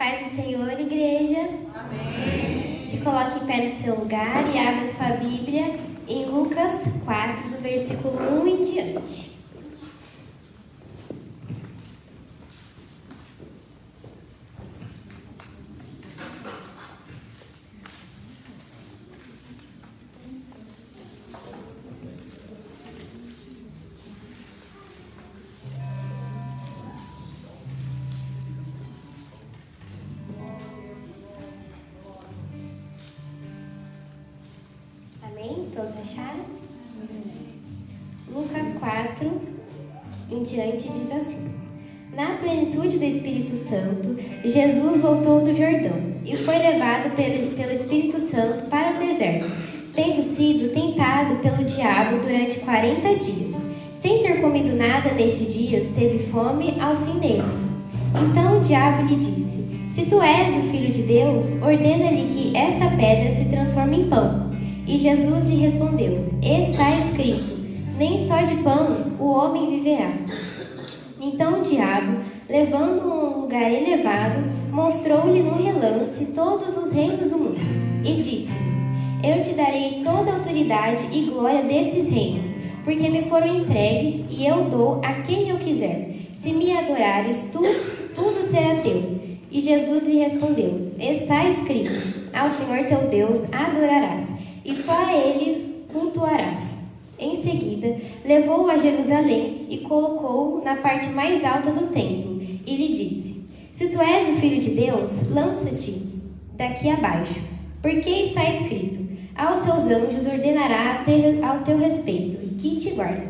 Paz do Senhor, igreja. Amém. Se coloque em pé no seu lugar e abra sua Bíblia em Lucas 4, do versículo 1 em diante. Amém? Todos acharam? Lucas 4, em diante, diz assim: Na plenitude do Espírito Santo, Jesus voltou do Jordão e foi levado pelo Espírito Santo para o deserto, tendo sido tentado pelo diabo durante 40 dias. Sem ter comido nada nestes dias, teve fome ao fim deles. Então o diabo lhe disse: Se tu és o Filho de Deus, ordena-lhe que esta pedra se transforme em pão. E Jesus lhe respondeu: Está escrito, nem só de pão o homem viverá. Então o diabo, levando-o a um lugar elevado, mostrou-lhe no relance todos os reinos do mundo, e disse-lhe: Eu te darei toda a autoridade e glória desses reinos, porque me foram entregues, e eu dou a quem eu quiser. Se me adorares, tudo será teu. E Jesus lhe respondeu: Está escrito, ao Senhor teu Deus adorarás, e só a ele cultuarás. Em seguida, levou-o a Jerusalém e colocou-o na parte mais alta do templo, e lhe disse: Se tu és o Filho de Deus, lança-te daqui abaixo, porque está escrito: Aos seus anjos ordenará ao teu respeito, que te guardem,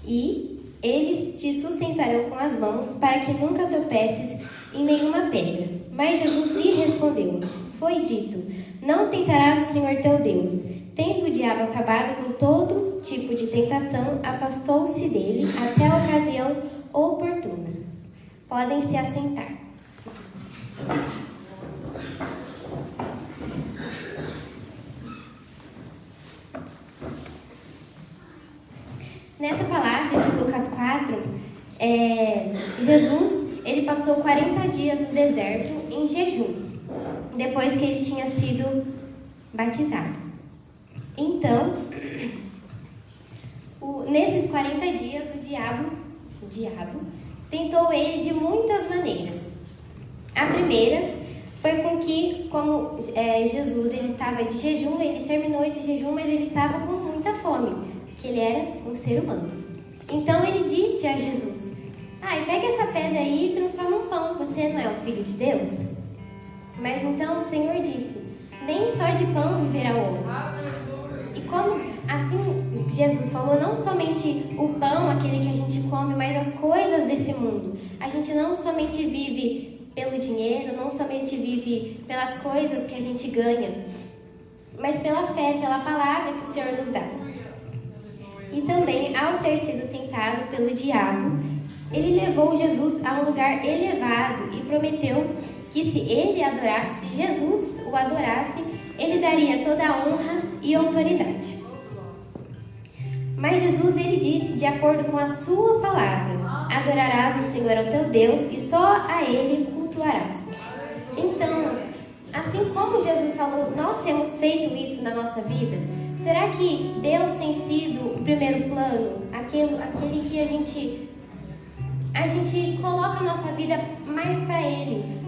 e eles te sustentarão com as mãos, para que nunca tropeces em nenhuma pedra. Mas Jesus lhe respondeu: Foi dito, não tentarás o Senhor teu Deus. Tendo o diabo acabado com todo tipo de tentação, afastou-se dele até a ocasião oportuna. Podem se assentar. Nessa palavra de Lucas 4, Jesus ele passou 40 dias no deserto em jejum, depois que ele tinha sido batizado. Então, nesses 40 dias, o diabo tentou ele de muitas maneiras. A primeira foi com que, como Jesus ele estava de jejum, ele terminou esse jejum, mas ele estava com muita fome, porque ele era um ser humano. Então ele disse a Jesus: pega essa pedra aí e transforma em pão, você não é o Filho de Deus? Mas então o Senhor disse: nem só de pão viverá o homem. E como assim Jesus falou, não somente o pão, aquele que a gente come, mas as coisas desse mundo. A gente não somente vive pelo dinheiro, não somente vive pelas coisas que a gente ganha, mas pela fé, pela palavra que o Senhor nos dá. E também, ao ter sido tentado pelo diabo, ele levou Jesus a um lugar elevado e prometeu que se ele adorasse, se Jesus o adorasse, ele daria toda a honra e autoridade. Mas Jesus, ele disse, de acordo com a sua palavra: adorarás o Senhor, ao teu Deus, e só a ele cultuarás. Então, assim como Jesus falou, nós temos feito isso na nossa vida? Será que Deus tem sido o primeiro plano? Aquele que a gente coloca a nossa vida mais para Ele?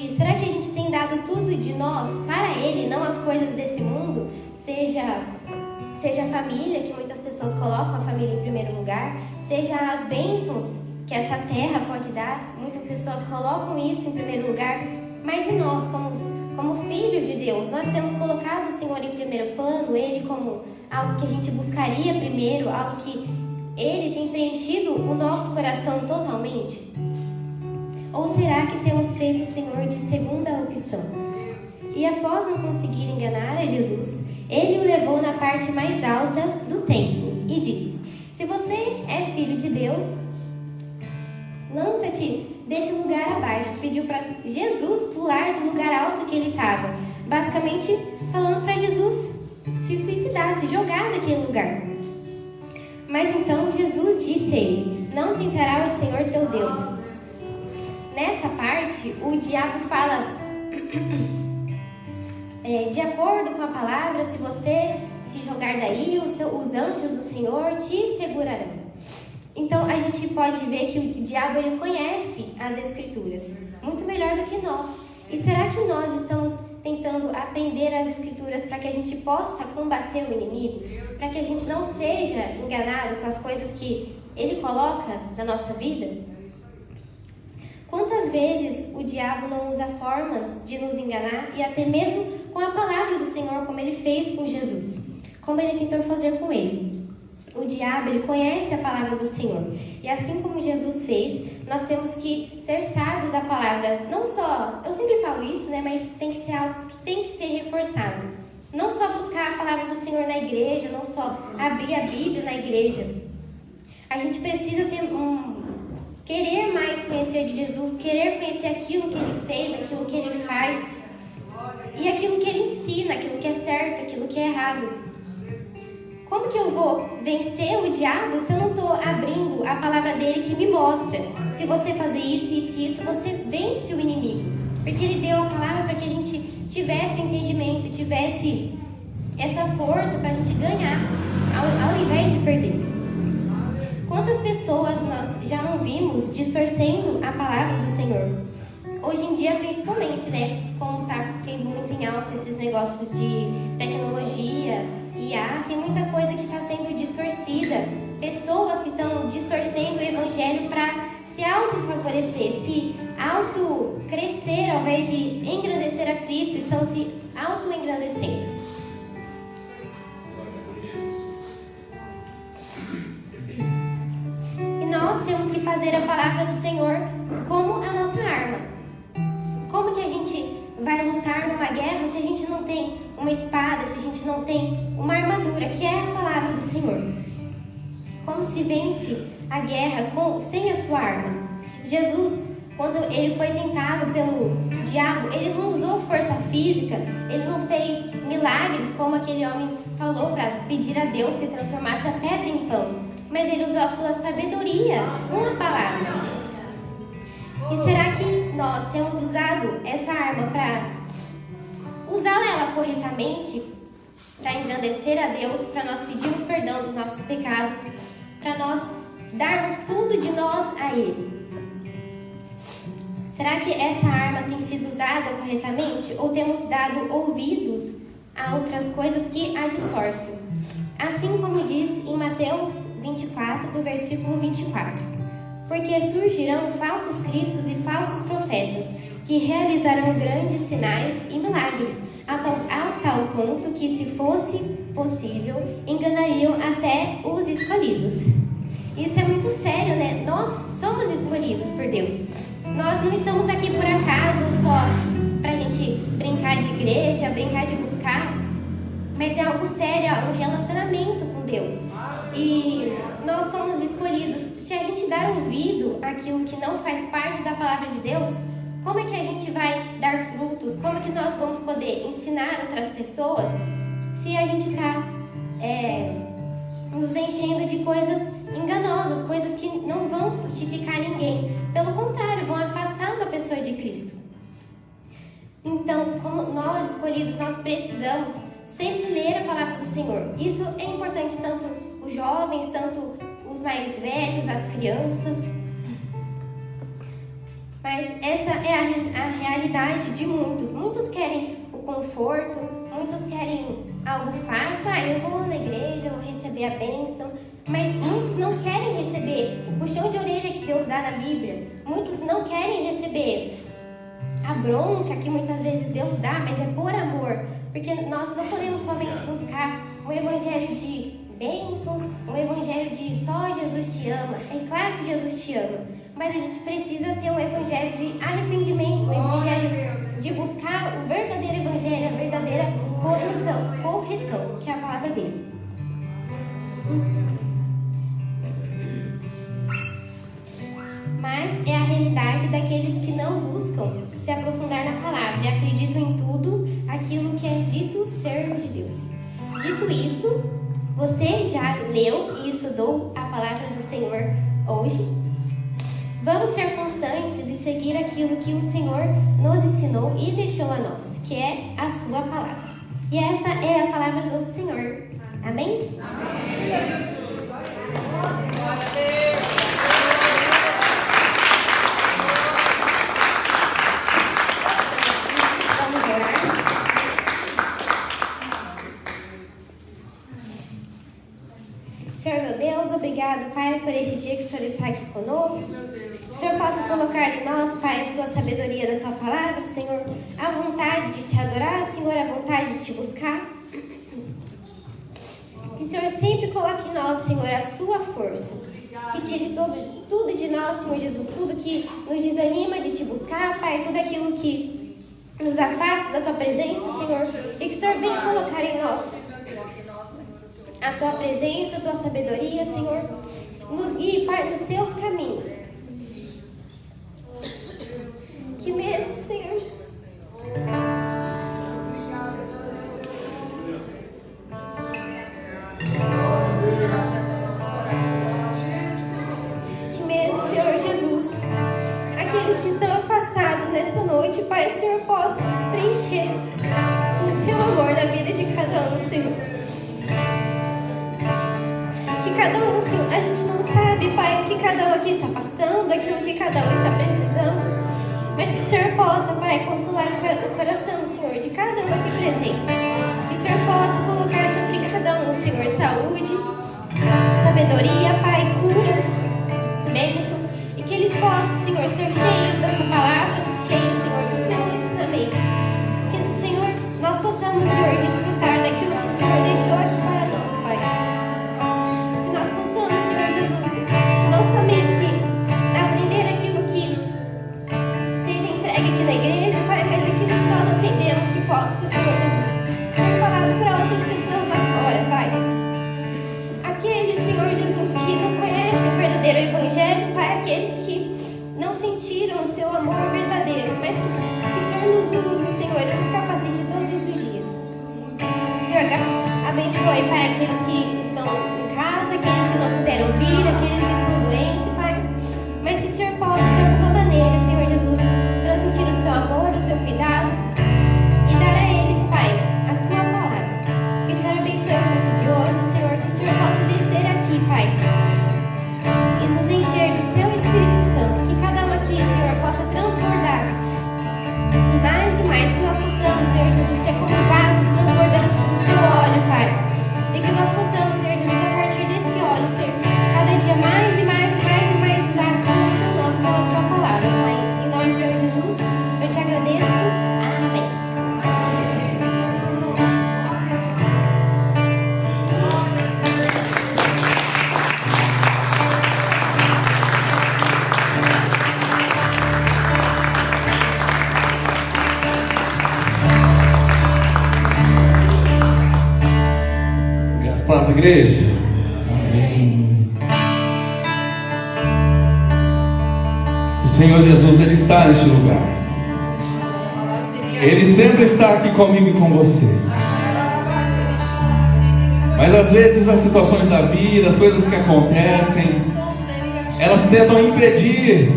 Será que a gente tem dado tudo de nós para Ele, não as coisas desse mundo? Seja a família, que muitas pessoas colocam a família em primeiro lugar, seja as bênçãos que essa terra pode dar, muitas pessoas colocam isso em primeiro lugar. Mas e nós, como filhos de Deus, nós temos colocado o Senhor em primeiro plano, Ele como algo que a gente buscaria primeiro, algo que Ele tem preenchido o nosso coração totalmente? Ou será que temos feito o Senhor de segunda opção? E após não conseguir enganar a Jesus, Ele o levou na parte mais alta do templo e disse: Se você é filho de Deus, lança-te deste lugar abaixo. Pediu para Jesus pular do lugar alto que ele estava, basicamente falando para Jesus se suicidar, se jogar daquele lugar. Mas então Jesus disse a ele: Não tentará o Senhor teu Deus. nesta parte, o diabo fala, de acordo com a palavra, se você se jogar daí, os anjos do Senhor te segurarão. Então, a gente pode ver que o diabo ele conhece as Escrituras muito melhor do que nós. E será que nós estamos tentando aprender as Escrituras para que a gente possa combater o inimigo? Para que a gente não seja enganado com as coisas que ele coloca na nossa vida? Quantas vezes o diabo não usa formas de nos enganar e até mesmo com a palavra do Senhor, como ele fez com Jesus, como ele tentou fazer com ele? O diabo, ele conhece a palavra do Senhor. E assim como Jesus fez, nós temos que ser sábios da palavra. Não só, eu sempre falo isso, né? Mas tem que ser algo que tem que ser reforçado. Não só buscar a palavra do Senhor na igreja, não só abrir a Bíblia na igreja. A gente precisa querer mais conhecer de Jesus, querer conhecer aquilo que ele fez, aquilo que ele faz. E aquilo que ele ensina, aquilo que é certo, aquilo que é errado. Como que eu vou vencer o diabo se eu não estou abrindo a palavra dele que me mostra? Se você fazer isso, isso e isso, você vence o inimigo. Porque ele deu a palavra para que a gente tivesse o entendimento, tivesse essa força para a gente ganhar, ao invés de perder. Quantas pessoas nós já não vimos distorcendo a palavra do Senhor? Hoje em dia, principalmente, né? Como está muito em alta esses negócios de tecnologia, IA, tem muita coisa que está sendo distorcida. Pessoas que estão distorcendo o evangelho para se autofavorecer, se auto-crescer ao invés de engrandecer a Cristo, estão se auto-engrandecendo. E nós temos que fazer a palavra do Senhor como a nossa arma. Como que a gente vai lutar numa guerra se a gente não tem uma espada, se a gente não tem uma armadura, que é a palavra do Senhor? Como se vence a guerra sem a sua arma? Jesus, quando ele foi tentado pelo diabo, ele não usou força física, ele não fez milagres como aquele homem falou para pedir a Deus que transformasse a pedra em pão, mas ele usou a sua sabedoria com a palavra. E será que nós temos usado essa arma para usar ela corretamente, para engrandecer a Deus, para nós pedirmos perdão dos nossos pecados, para nós darmos tudo de nós a Ele? Será que essa arma tem sido usada corretamente ou temos dado ouvidos a outras coisas que a distorcem? Assim como diz em Mateus 24, do versículo 24. Porque surgirão falsos cristos e falsos profetas, que realizarão grandes sinais e milagres, a tal ponto que, se fosse possível, enganariam até os escolhidos. Isso é muito sério, né? Nós somos escolhidos por Deus. Nós não estamos aqui por acaso, só pra gente brincar de igreja, brincar de buscar, mas é algo sério, é um relacionamento com Deus. E nós, como os escolhidos, se a gente dar ouvido àquilo que não faz parte da palavra de Deus, como é que a gente vai dar frutos? Como é que nós vamos poder ensinar outras pessoas se a gente está nos enchendo de coisas enganosas, coisas que não vão frutificar ninguém? Pelo contrário, vão afastar uma pessoa de Cristo. Então, como nós escolhidos, nós precisamos sempre ler a palavra do Senhor. Isso é importante, tanto os jovens, tanto os mais velhos, as crianças. Mas essa é a realidade de muitos. Muitos querem o conforto, muitos querem algo fácil. Eu vou na igreja, eu vou receber a bênção. Mas muitos não querem receber o puxão de orelha que Deus dá na Bíblia. Muitos não querem receber a bronca que muitas vezes Deus dá, mas é por amor. Porque nós não podemos somente buscar um evangelho de bênçãos, um evangelho de só Jesus te ama. É claro que Jesus te ama, mas a gente precisa ter um evangelho de arrependimento, um evangelho de buscar o verdadeiro evangelho, a verdadeira correção, que é a palavra dele. Mas é a realidade daqueles que não buscam se aprofundar na palavra e acreditam em tudo aquilo que é dito ser de Deus. Dito isso, você já leu e estudou a palavra do Senhor hoje? Vamos ser constantes e seguir aquilo que o Senhor nos ensinou e deixou a nós, que é a sua palavra. E essa é a palavra do Senhor. Amém? Amém. Vamos orar. Senhor meu Deus, obrigado, Pai, por esse dia que o Senhor está aqui conosco. Que o Senhor possa colocar em nós, Pai, a sua sabedoria da tua palavra, Senhor, a vontade de te adorar, Senhor, a vontade de te buscar. Que o Senhor sempre coloque em nós, Senhor, a sua força. Que tire tudo de nós, Senhor Jesus, tudo que nos desanima de te buscar, Pai, tudo aquilo que nos afasta da tua presença, Senhor. E que o Senhor venha colocar em nós a tua presença, a tua sabedoria, Senhor. Nos guie, Pai, nos seus caminhos. Que mesmo, Senhor Jesus, que mesmo, Senhor Jesus, aqueles que estão afastados nesta noite, Pai, o Senhor possa preencher com o seu amor na vida de cada um, Senhor. Que cada um, Senhor, a gente não sabe, Pai, o que cada um aqui está passando, aquilo que cada um está precisando. Mas que o Senhor possa, Pai, consolar o coração, Senhor, de cada um aqui presente. Que o Senhor possa colocar sobre cada um, Senhor, saúde, sabedoria, Pai, cura, bênçãos. E que eles possam, Senhor, ser cheios da sua palavra, cheios, Senhor, do seu ensinamento. Que, Senhor, nós possamos, Senhor, desfrutar daquilo que o Senhor deixou aqui para nós, Pai. Que nós possamos, Senhor Jesus, não somente aprender aquilo que aqui na igreja, Pai, mas aquilo que nós aprendemos que possa, Senhor Jesus, ser falado para outras pessoas lá fora, Pai. Aqueles, Senhor Jesus, que não conhecem o verdadeiro evangelho, Pai, aqueles que não sentiram o seu amor verdadeiro, mas que o Senhor nos use, Senhor, e nos capacite todos os dias. Senhor, abençoe, Pai, aqueles que estão em casa, aqueles que não puderam vir, aqueles que estão doentes, Pai, mas que o Senhor possa, de alguma maneira, Senhor Jesus, transmitir o seu amor, o seu cuidado e dar a eles, Pai, a tua palavra. Que o Senhor abençoe o culto de hoje, Senhor, que o Senhor possa descer aqui, Pai, e nos encher do seu Espírito Santo, que cada um aqui, Senhor, possa transbordar e mais, que nós possamos, Senhor Jesus, ser como vasos transbordantes do seu óleo, Pai, e que nós possamos, Senhor Jesus, a partir desse óleo, ser cada dia mais e mais usados pelo seu nome, pela sua palavra, Pai. Em nome do Senhor Jesus, eu te agradeço. Amém. Graças a paz, igreja. Amém. O Senhor Jesus, Ele está neste lugar. Ele sempre está aqui comigo e com você. Mas às vezes as situações da vida, as coisas que acontecem, elas tentam impedir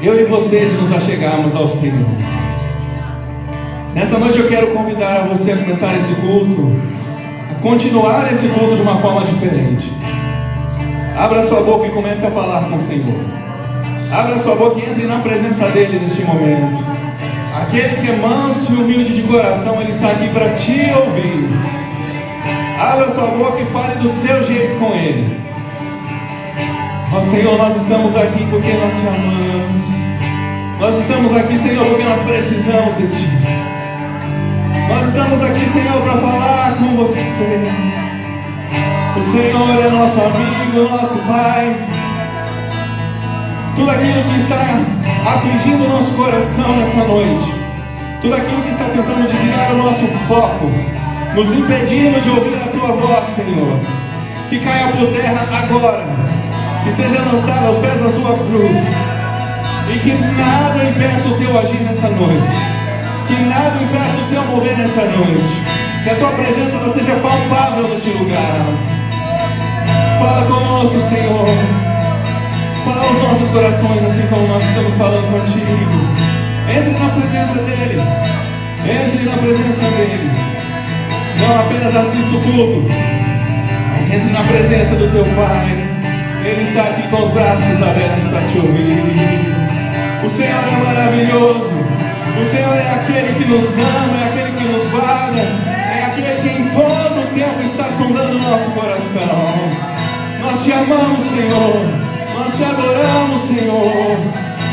eu e você de nos achegarmos ao Senhor. Nessa noite eu quero convidar a você a começar esse culto, a continuar esse culto de uma forma diferente. Abra sua boca e comece a falar com o Senhor. Abra sua boca e entre na presença dEle neste momento. Aquele que é manso e humilde de coração, Ele está aqui para te ouvir. Abra sua boca e fale do seu jeito com Ele. Ó Senhor, nós estamos aqui porque nós te amamos. Nós estamos aqui, Senhor, porque nós precisamos de Ti. Nós estamos aqui, Senhor, para falar com você. O Senhor é nosso amigo, nosso Pai. Tudo aquilo que está afligindo o nosso coração nessa noite, tudo aquilo que está tentando desviar o nosso foco, nos impedindo de ouvir a Tua voz, Senhor, que caia por terra agora, que seja lançado aos pés da Tua cruz, e que nada impeça o Teu agir nessa noite, que nada impeça o Teu mover nessa noite, que a Tua presença seja palpável neste lugar. Fala conosco, Senhor. Fala aos nossos corações, assim como nós estamos falando contigo. Entre na presença dEle. Entre na presença dEle. Não apenas assista o culto, mas entre na presença do teu Pai. Ele está aqui com os braços abertos para te ouvir. O Senhor é maravilhoso. O Senhor é aquele que nos ama, é aquele que nos guarda, é aquele que em todo o tempo está sondando o nosso coração. Nós te amamos, Senhor. Nós te adoramos, Senhor.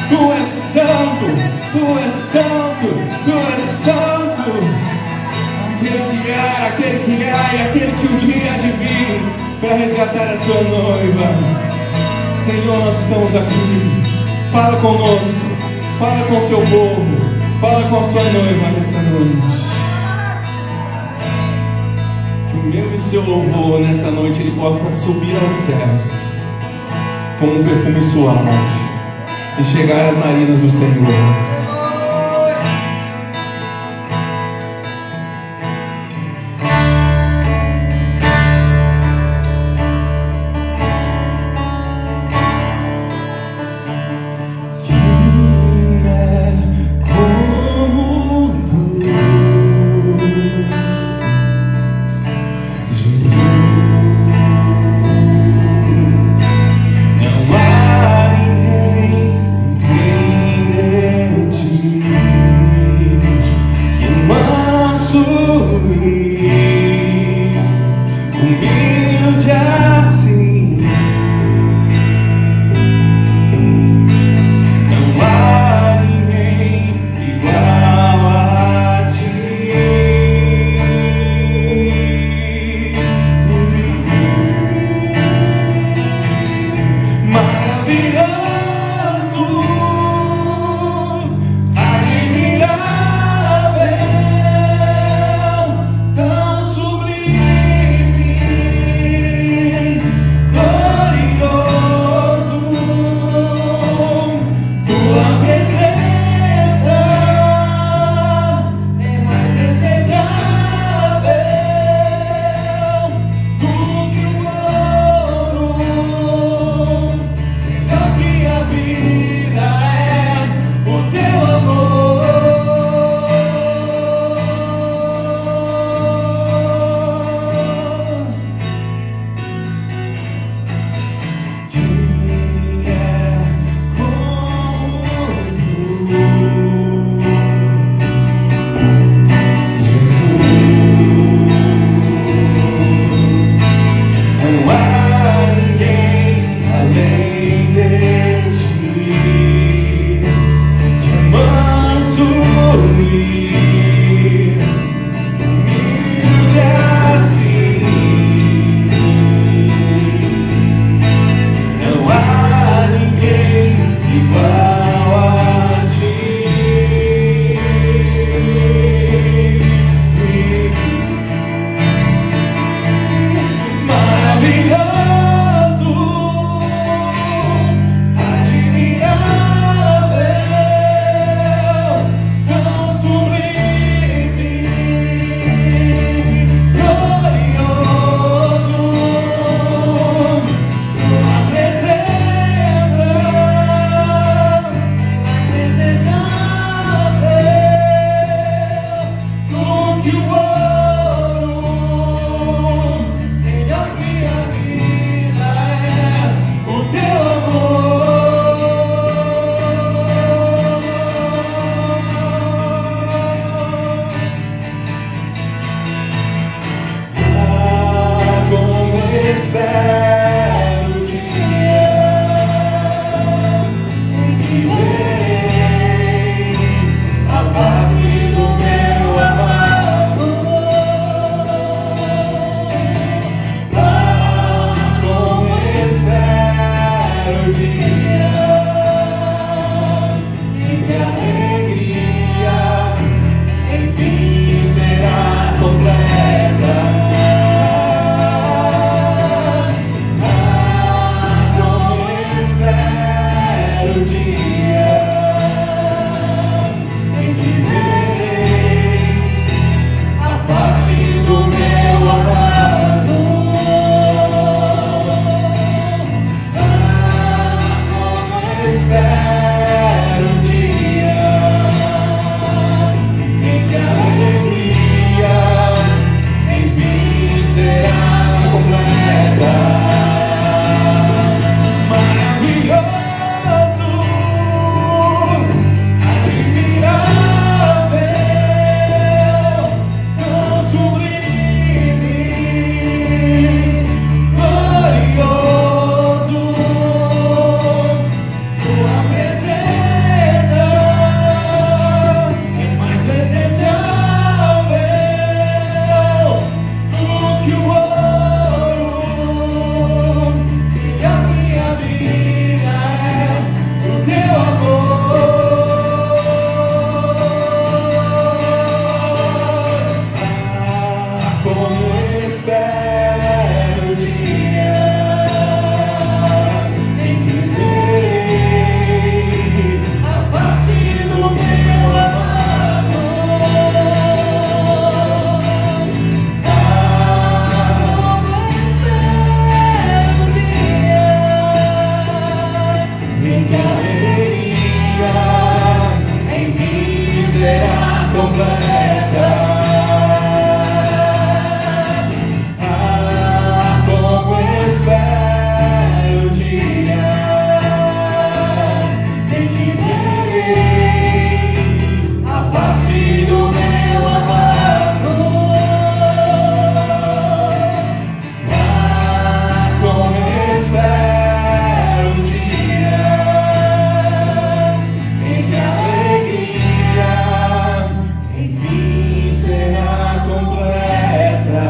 Tu és santo, Tu és santo, Tu és santo. Aquele que há e aquele que um dia há de vir para resgatar a sua noiva. Senhor, nós estamos aqui. Fala conosco, fala com o seu povo, fala com a sua noiva nessa noite. Que o meu e o seu louvor nessa noite ele possa subir aos céus como um perfume suave e chegar às narinas do Senhor. Te completa. Ah, como espero o dia em que verei a face do meu amado. Ah, como espero o dia em que a alegria enfim será completa.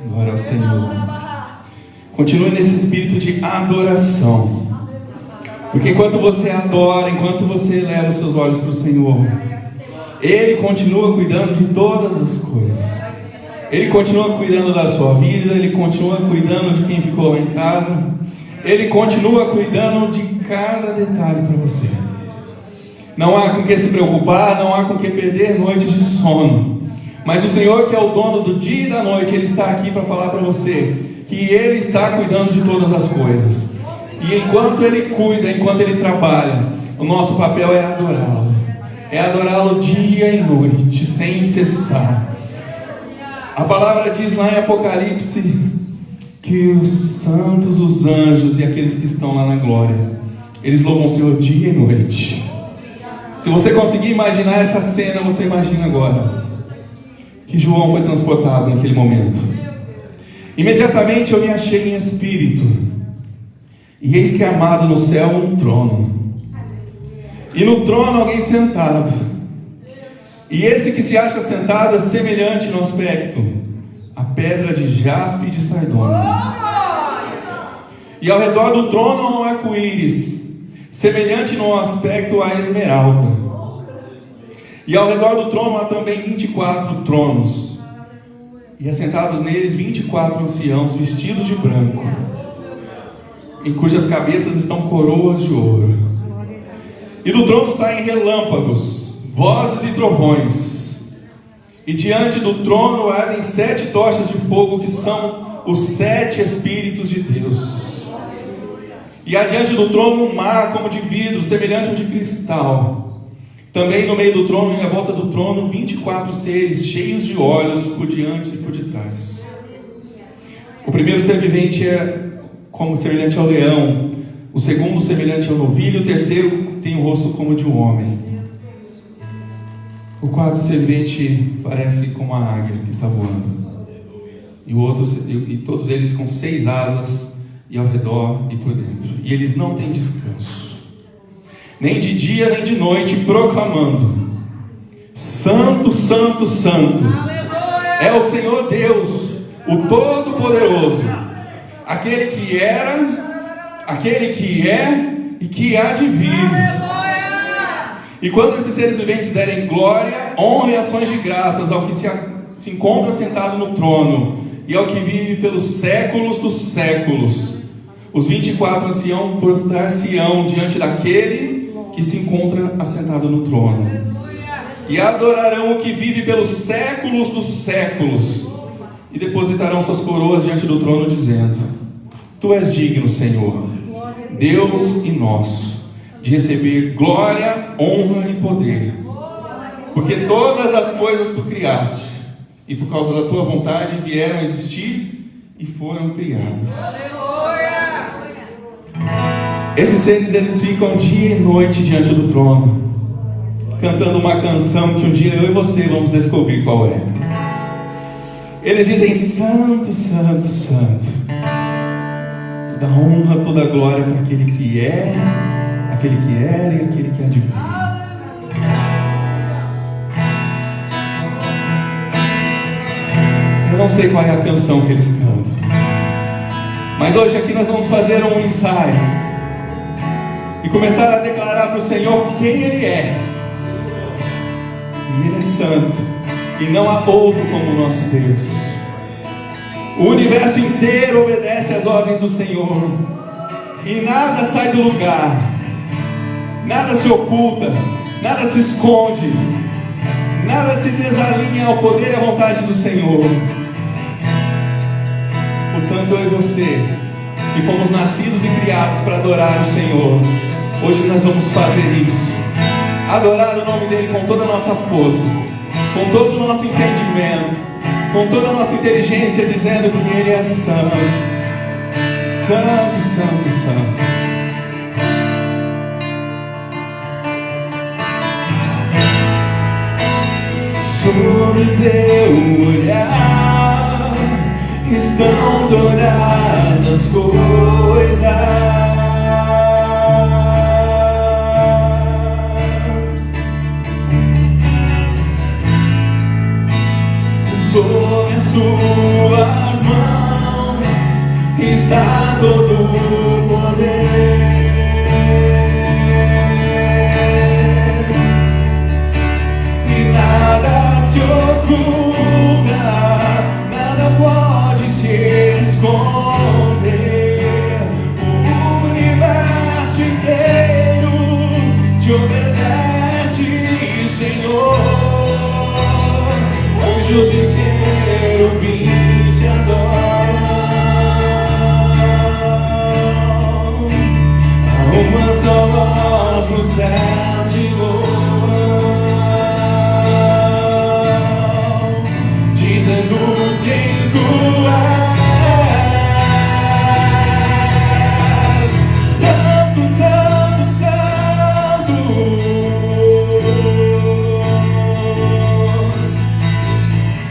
Glória ao Senhor. Continue nesse espírito de adoração. Porque enquanto você adora, enquanto você eleva os seus olhos para o Senhor, Ele continua cuidando de todas as coisas. Ele continua cuidando da sua vida, Ele continua cuidando de quem ficou lá em casa, Ele continua cuidando de cada detalhe para você. Não há com que se preocupar, não há com que perder noites de sono. Mas o Senhor, que é o dono do dia e da noite, Ele está aqui para falar para você que Ele está cuidando de todas as coisas. E enquanto Ele cuida, enquanto Ele trabalha, o nosso papel é adorá-lo. É adorá-lo dia e noite, sem cessar. A palavra diz lá em Apocalipse que os santos, os anjos e aqueles que estão lá na glória, eles louvam o Senhor dia e noite. Se você conseguir imaginar essa cena, você imagina agora que João foi transportado naquele momento. Imediatamente eu me achei em espírito, e eis que é amado no céu um trono, e no trono alguém sentado, e esse que se acha sentado é semelhante no aspecto a pedra de jaspe e de sardônio, e ao redor do trono há um arco-íris, semelhante no aspecto a esmeralda. E ao redor do trono há também 24 tronos, e assentados neles 24 anciãos vestidos de branco, em cujas cabeças estão coroas de ouro. E do trono saem relâmpagos, vozes e trovões, e diante do trono ardem 7 tochas de fogo, que são os 7 Espíritos de Deus. E há diante do trono um mar como de vidro, semelhante ao de cristal. Também no meio do trono e à volta do trono 24 seres cheios de olhos por diante e por detrás. O primeiro ser vivente é como semelhante ao leão, o segundo semelhante ao novilho, o terceiro tem o rosto como de um homem. O quarto ser vivente parece como a águia que está voando. E todos eles com 6 asas e ao redor e por dentro. E eles não têm descanso, nem de dia nem de noite, proclamando: Santo, Santo, Santo é o Senhor Deus, o Todo-Poderoso, aquele que era, aquele que é e que há de vir. E quando esses seres viventes derem glória, honra e ações de graças ao que se encontra sentado no trono e ao que vive pelos séculos dos séculos, os 24 anciãos prostrar-se-ão diante daquele que se encontra assentado no trono, e adorarão o que vive pelos séculos dos séculos, e depositarão suas coroas diante do trono, dizendo: Tu és digno, Senhor, Deus e nosso, de receber glória, honra e poder, porque todas as coisas tu criaste, e por causa da tua vontade vieram a existir e foram criadas. Esses seres, eles ficam dia e noite diante do trono, cantando uma canção que um dia eu e você vamos descobrir qual é. Eles dizem: Santo, Santo, Santo. Toda honra, toda glória para aquele que é, aquele que era e aquele que há de vir. Eu não sei qual é a canção que eles cantam, mas hoje aqui nós vamos fazer um ensaio e começar a declarar para o Senhor quem Ele é. E Ele é santo, e não há outro como o nosso Deus. O universo inteiro obedece às ordens do Senhor, e nada sai do lugar, nada se oculta, nada se esconde, nada se desalinha ao poder e à vontade do Senhor. Portanto, eu e você, que fomos nascidos e criados para adorar o Senhor, hoje nós vamos fazer isso, adorar o nome dEle com toda a nossa força, com todo o nosso entendimento, com toda a nossa inteligência, dizendo que Ele é santo, santo, santo, santo. Sobre teu olhar estão todas as coisas. Sobre as suas mãos está todo o poder. E nada se oculta, nada pode se esconder. O universo inteiro te obedece, Senhor. Anjos e querubins se adoram. Há uma só voz nos céus te louvam, dizendo quem tu és. Santo, santo, santo.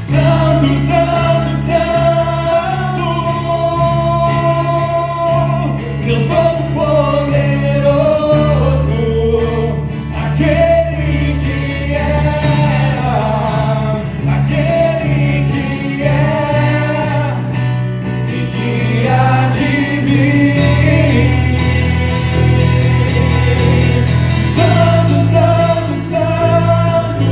Santo, santo, santo, Deus Todo-Poderoso, aquele que era, aquele que é e que há de vir. Santo, santo, santo.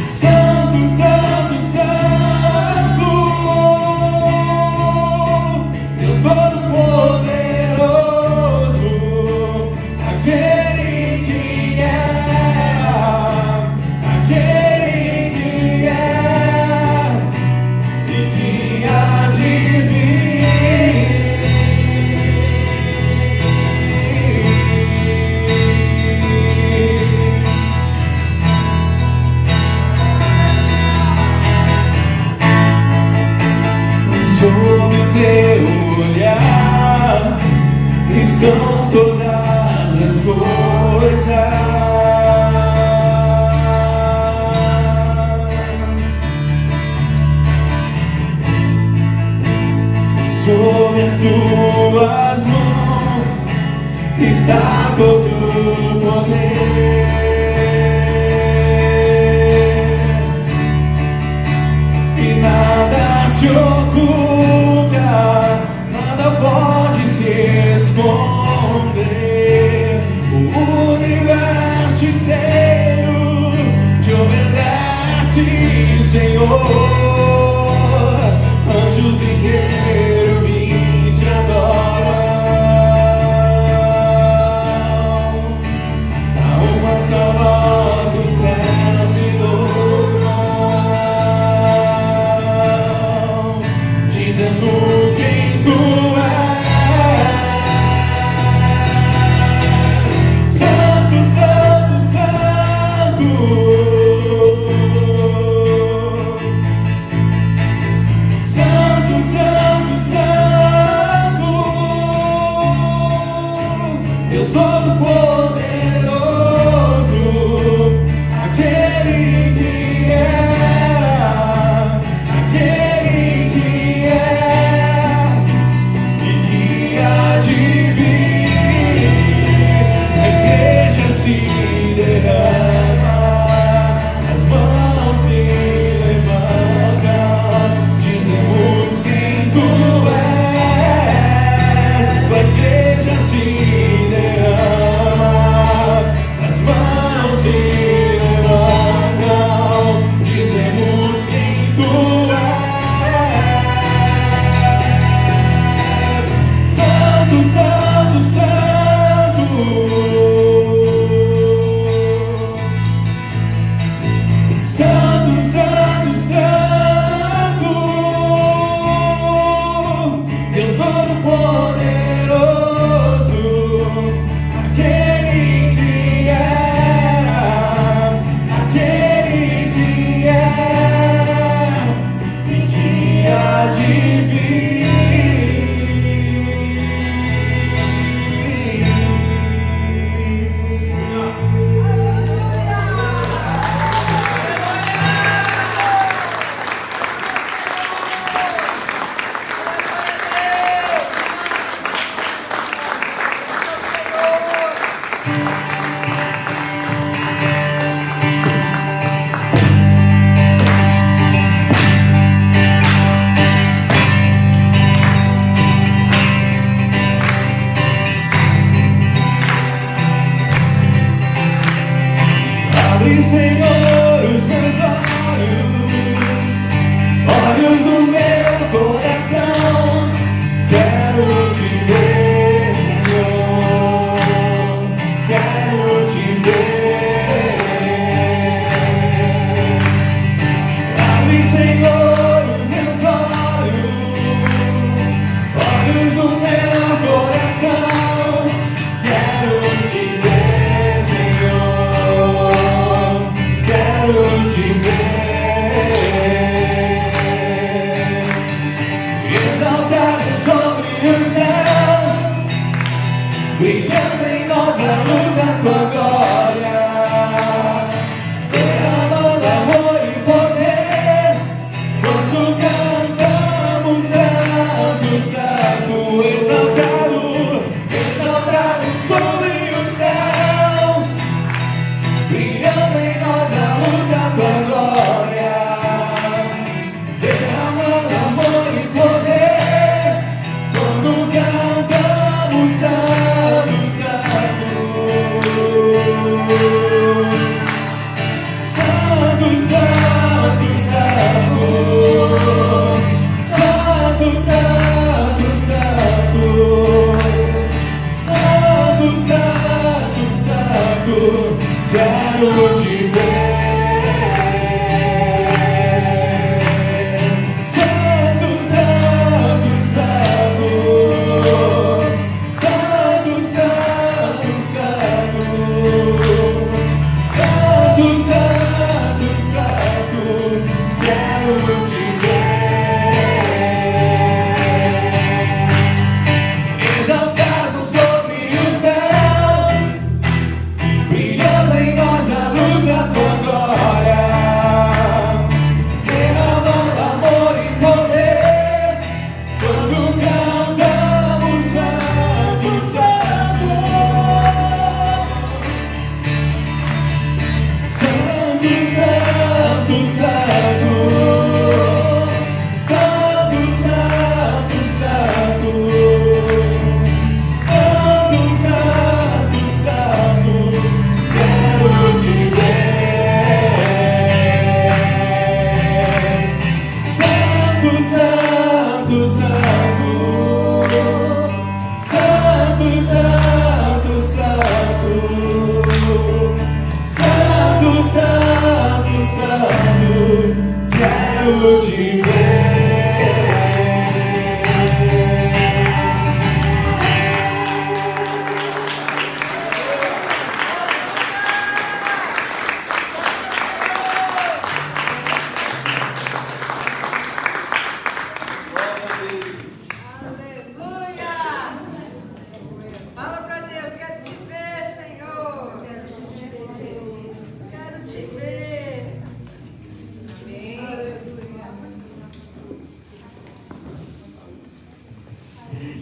Santo, santo, santo, Deus Todo-Poderoso, aquele que era, aquele que é e que há de vir. Sob teu olhar estão todas as coisas. Sob as tuas mãos está todo o poder. E nada se oculta, nada pode se esconder. O universo inteiro te obedece, Senhor. Anjos e querubins te adoram. Há uma só voz no céu se louvam,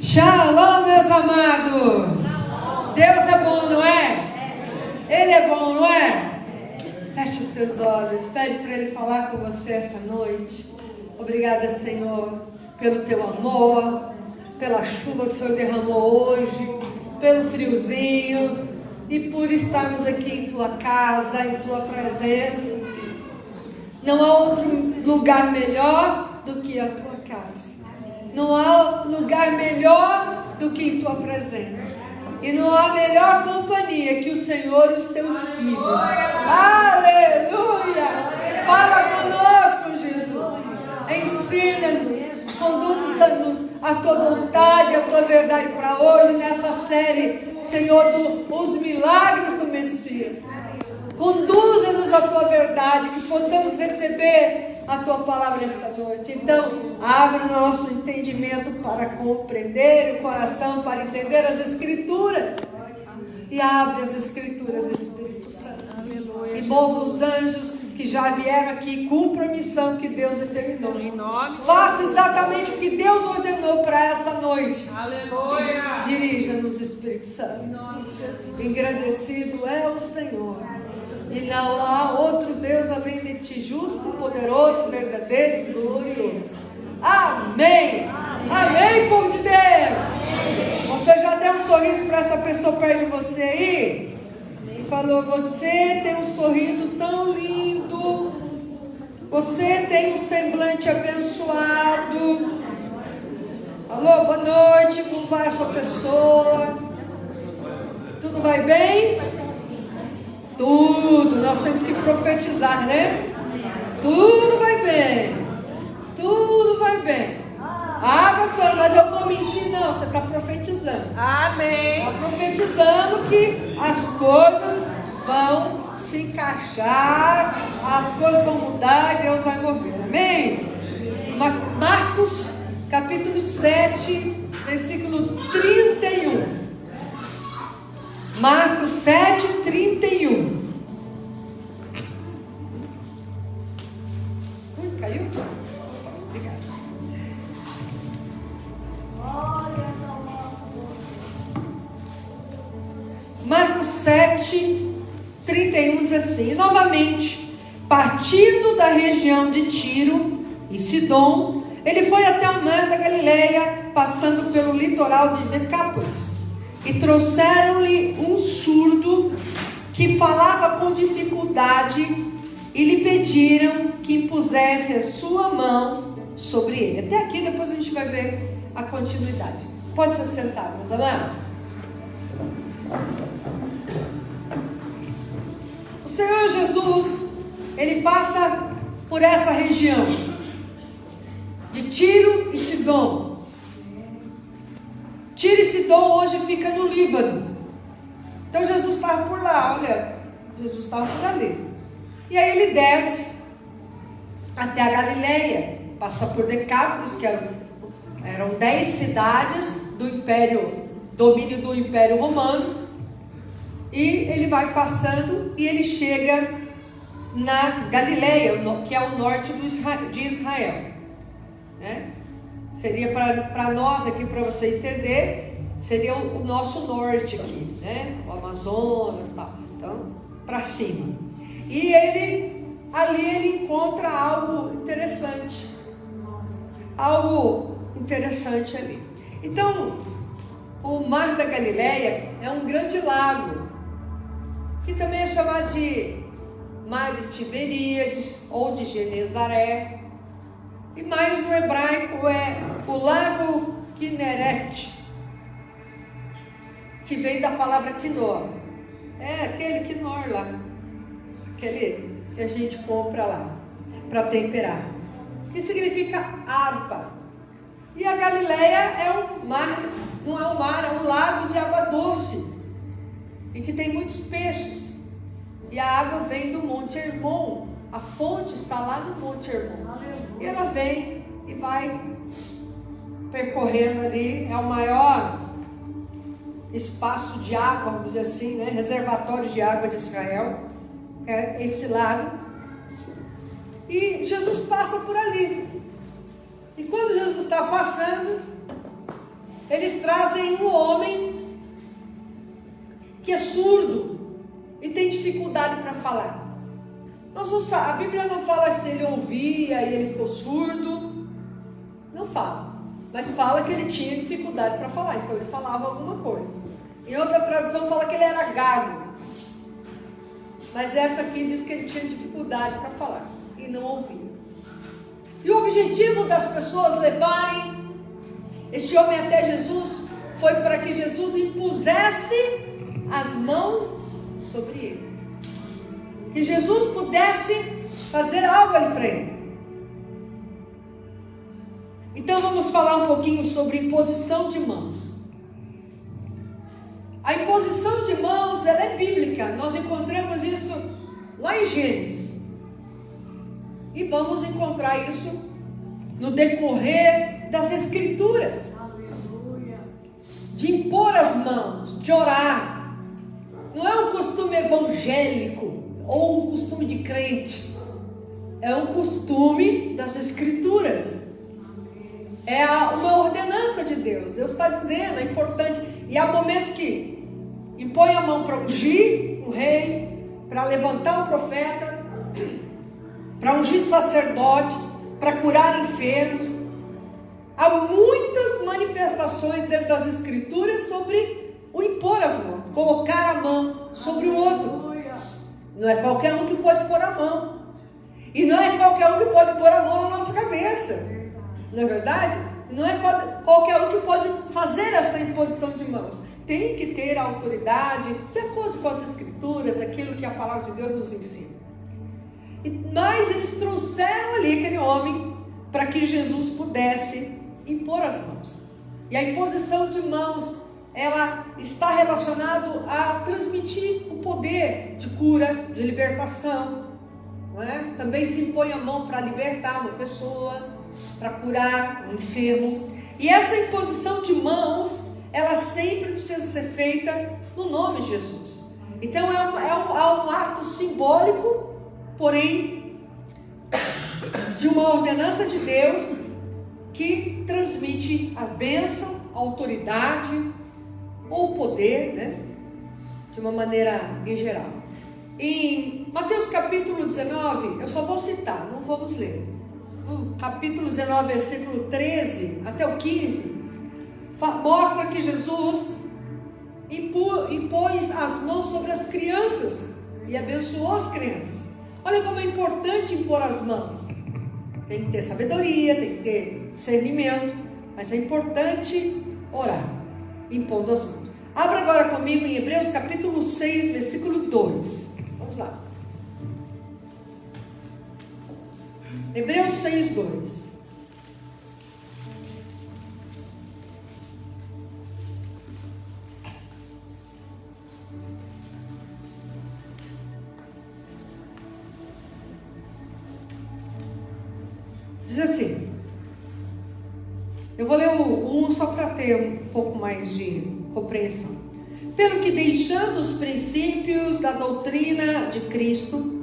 Shalom, meus amados. Deus é bom, não é? Ele é bom, não é? Feche os teus olhos, pede para Ele falar com você essa noite. Obrigada, Senhor, pelo teu amor, pela chuva que o Senhor derramou hoje, pelo friozinho e por estarmos aqui em tua casa, em tua presença. Não há outro lugar melhor do que a tua casa. Não há lugar melhor do que em tua presença. E não há melhor companhia que o Senhor e os teus filhos. Aleluia! Fala conosco, Jesus. Ensina-nos, conduza-nos a tua vontade, a tua verdade para hoje, nessa série, Senhor, os milagres do Messias. Conduza-nos a tua verdade, que possamos receber a tua palavra esta noite. Então, abre o nosso entendimento para compreender, o coração para entender as Escrituras. E abre as Escrituras, Espírito Santo. Aleluia, e mova os anjos que já vieram aqui, cumpra a missão que Deus determinou. Faça exatamente o que Deus ordenou para essa noite. Aleluia. Dirija-nos, Espírito Santo. Engrandecido é o Senhor. E não há outro Deus além de ti, justo, poderoso, verdadeiro e glorioso. Amém. Amém, povo de Deus. Você já deu um sorriso para essa pessoa perto de você aí? E falou: você tem um sorriso tão lindo. Você tem um semblante abençoado. Alô, boa noite. Como vai a sua pessoa? Tudo vai bem? Tudo, nós temos que profetizar, né? Tudo vai bem. Tudo vai bem. Ah, pastor, mas eu vou mentir? Não, você está profetizando. Amém. Está profetizando que as coisas vão se encaixar, as coisas vão mudar e Deus vai mover. Amém? Marcos, capítulo 7, versículo 31. Marcos 7, 31. Caiu? Obrigada. Marcos 7, 31 diz assim: e novamente, partindo da região de Tiro e Sidom, ele foi até o mar da Galileia, passando pelo litoral de Decápolis. E trouxeram-lhe um surdo que falava com dificuldade e lhe pediram que impusesse a sua mão sobre ele. Até aqui, depois a gente vai ver a continuidade. Pode se sentar, meus amados. O Senhor Jesus, ele passa por essa região de Tiro e Sidom. Tiro e Sidom hoje fica no Líbano. Então Jesus estava por lá, olha, Jesus estava por ali. E aí ele desce até a Galileia, passa por Decápolis, que eram 10 cidades do domínio do Império Romano, e ele vai passando e ele chega na Galileia, que é o norte de Israel, né? Seria para nós aqui, para você entender, seria o nosso norte aqui, né? O Amazonas, tal. Então, para cima. E ali ele encontra algo interessante. Algo interessante ali. Então, o Mar da Galileia é um grande lago, que também é chamado de Mar de Tiberíades ou de Genezaré. E mais no hebraico é o Lago Quinerete, que vem da palavra quinor. É aquele quinor lá, aquele que a gente compra lá para temperar, que significa harpa. E a Galileia é um mar, não é um mar, é um lago de água doce, e que tem muitos peixes. E a água vem do Monte Hermon, a fonte está lá no Monte Hermon. E ela vem e vai percorrendo ali, é o maior espaço de água, vamos dizer assim, né? Reservatório de água de Israel, é esse lago. E Jesus passa por ali. E quando Jesus está passando, eles trazem um homem que é surdo e tem dificuldade para falar. A Bíblia não fala se ele ouvia e ele ficou surdo, não fala, mas fala que ele tinha dificuldade para falar, então ele falava alguma coisa. Em outra tradução fala que ele era gago, mas essa aqui diz que ele tinha dificuldade para falar e não ouvia. E o objetivo das pessoas levarem este homem até Jesus foi para que Jesus impusesse as mãos sobre ele, que Jesus pudesse fazer algo ali para ele. Então vamos falar um pouquinho sobre imposição de mãos. A imposição de mãos, ela é bíblica. Nós encontramos isso lá em Gênesis. E vamos encontrar isso no decorrer das Escrituras. De impor as mãos, de orar. Não é um costume evangélico ou um costume de crente. É um costume das Escrituras. É uma ordenança de Deus. Deus está dizendo, é importante. E há momentos que impõe a mão para ungir o rei, para levantar o profeta, para ungir sacerdotes, para curar enfermos. Há muitas manifestações dentro das Escrituras sobre o impor as mãos, colocar a mão sobre o outro. Não é qualquer um que pode pôr a mão. E não é qualquer um que pode pôr a mão na nossa cabeça. Não é verdade? Não é qualquer um que pode fazer essa imposição de mãos. Tem que ter a autoridade, de acordo com as Escrituras, aquilo que a palavra de Deus nos ensina. Mas eles trouxeram ali aquele homem para que Jesus pudesse impor as mãos. E a imposição de mãos, ela está relacionada a transmitir o poder de cura, de libertação. Não é? Também se impõe a mão para libertar uma pessoa, para curar um enfermo. E essa imposição de mãos, ela sempre precisa ser feita no nome de Jesus. Então é um ato simbólico, porém de uma ordenança de Deus que transmite a bênção, a autoridade ou o poder, né? De uma maneira em geral. Em Mateus capítulo 19, eu só vou citar, não vamos ler. No capítulo 19, versículo 13 até o 15, mostra que Jesus impôs as mãos sobre as crianças e abençoou as crianças. Olha como é importante impor as mãos. Tem que ter sabedoria, tem que ter discernimento, mas é importante orar, impondo as mãos. Abra agora comigo em Hebreus capítulo 6, versículo 2. Vamos lá. Hebreus 6, 2. Diz assim, eu vou ler o 1 só para ter um pouco mais de compreensão. Pelo que, deixando os princípios da doutrina de Cristo,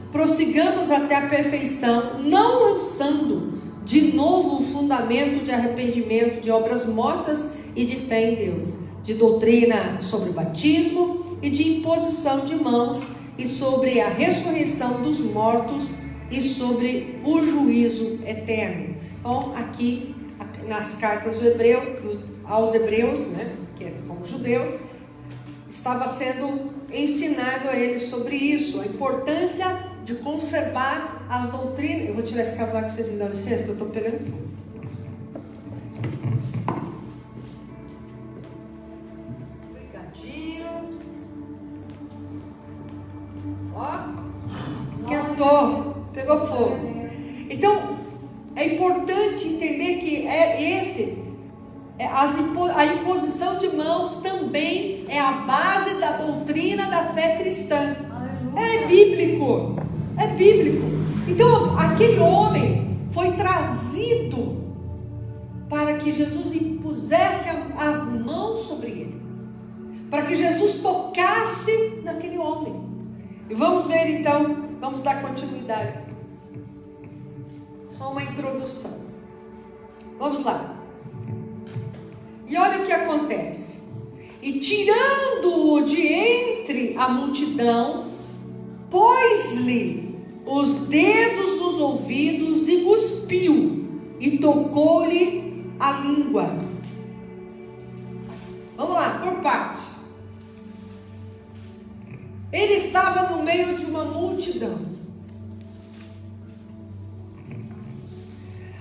prossigamos até a perfeição, não lançando de novo o fundamento de arrependimento de obras mortas e de fé em Deus, de doutrina sobre o batismo e de imposição de mãos, e sobre a ressurreição dos mortos e sobre o juízo eterno. Então, aqui nas cartas aos hebreus, né, que são judeus, estava sendo ensinado a eles sobre isso, a importância de conservar as doutrinas. Eu vou tirar esse casaco, vocês me dão licença, que eu estou pegando fogo. Obrigadinho. Ó, esquentou, pegou fogo. Então, é importante entender que a imposição de mãos também é a base da doutrina da fé cristã. É bíblico. É bíblico. Então, aquele homem foi trazido para que Jesus impusesse as mãos sobre ele, para que Jesus tocasse naquele homem. E vamos ver então, vamos dar continuidade. Só uma introdução. Vamos lá. E olha o que acontece. E tirando-o de entre a multidão, pôs-lhe os dedos nos ouvidos e cuspiu, e tocou-lhe a língua. Vamos lá, por parte. Ele estava no meio de uma multidão.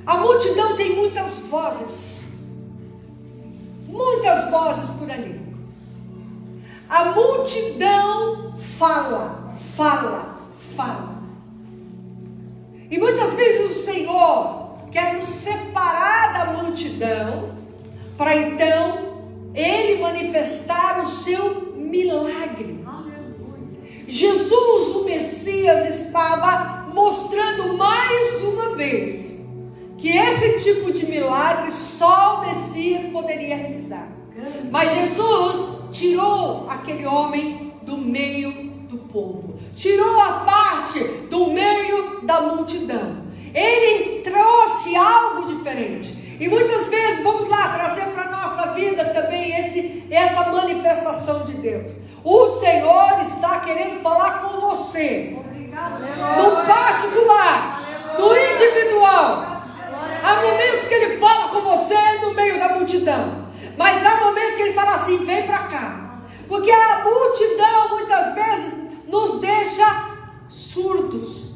A multidão tem muitas vozes por ali. A multidão fala. E muitas vezes o Senhor quer nos separar da multidão, para então Ele manifestar o seu milagre. Jesus, o Messias, estava mostrando mais uma vez que esse tipo de milagre só o Messias poderia realizar. Mas Jesus tirou aquele homem do meio do povo, tirou a parte do meio da multidão. Ele trouxe algo diferente. E muitas vezes, vamos lá, trazer para a nossa vida também essa manifestação de Deus. O Senhor está querendo falar com você, no particular, no individual. Há momentos que Ele fala com você no meio da multidão, mas há momentos que Ele fala assim, vem para cá. Porque a multidão muitas vezes nos deixa surdos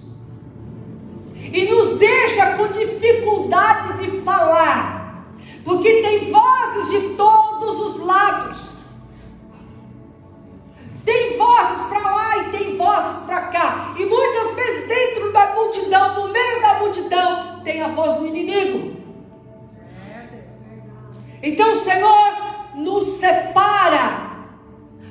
e nos deixa com dificuldade de falar, porque tem vozes de todos os lados. Tem vozes para lá e tem vozes para cá. E muitas vezes dentro da multidão, no meio da multidão, tem a voz do inimigo. Então o Senhor nos separa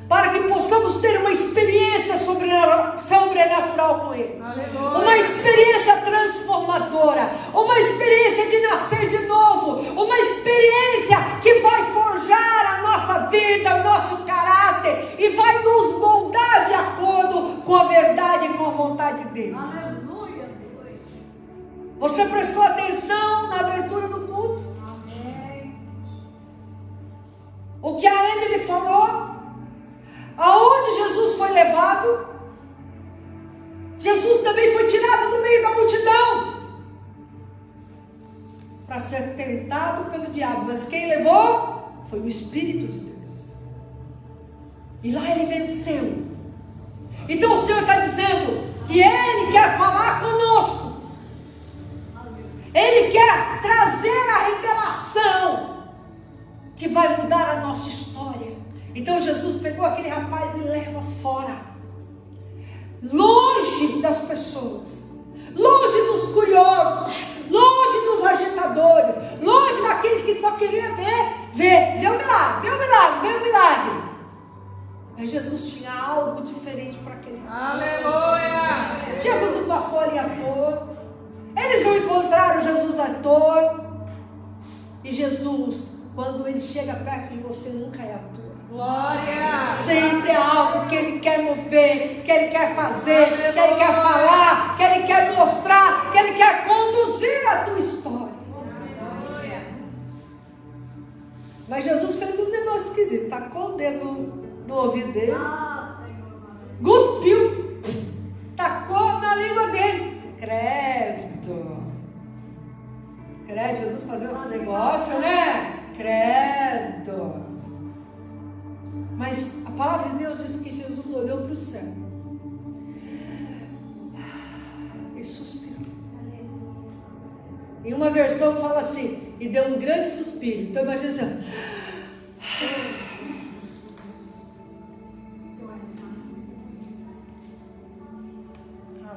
para que possamos ter uma experiência sobrenatural com Ele. Aleluia. Uma experiência transformadora, uma experiência de nascer de novo, uma experiência que vai forjar a nossa vida, o nosso caráter e vai nos moldar de acordo com a verdade e com a vontade dEle. Aleluia. Você prestou atenção na abertura do culto? Amém. O que a Emily falou? Aonde Jesus foi levado, Jesus também foi tirado do meio da multidão para ser tentado pelo diabo. Mas quem levou foi o Espírito de Deus. E lá ele venceu. Então o Senhor está dizendo que Ele quer falar conosco. Ele quer trazer a revelação que vai mudar a nossa história. Então Jesus pegou aquele rapaz e leva fora, longe das pessoas, longe dos curiosos, longe dos agitadores, longe daqueles que só queriam ver o milagre, ver o milagre. Aí Mas Jesus tinha algo diferente para aquele rapaz. Aleluia! Jesus não passou ali à toa. Eles não encontraram Jesus à toa. E Jesus, quando Ele chega perto de você, nunca é à toa. Glória! Sempre é algo que Ele quer mover, que Ele quer fazer, Aleluia. que Ele quer falar, que Ele quer mostrar, que Ele quer conduzir a tua história. Aleluia! Mas Jesus fez um negócio esquisito. Tacou o dedo no ouvido dele, cuspiu, tacou na língua dele. Credo, Jesus fazendo esse negócio, né? Credo. Mas a palavra de Deus diz que Jesus olhou para o céu e suspirou. Em uma versão fala assim, e deu um grande suspiro. Então imagina assim,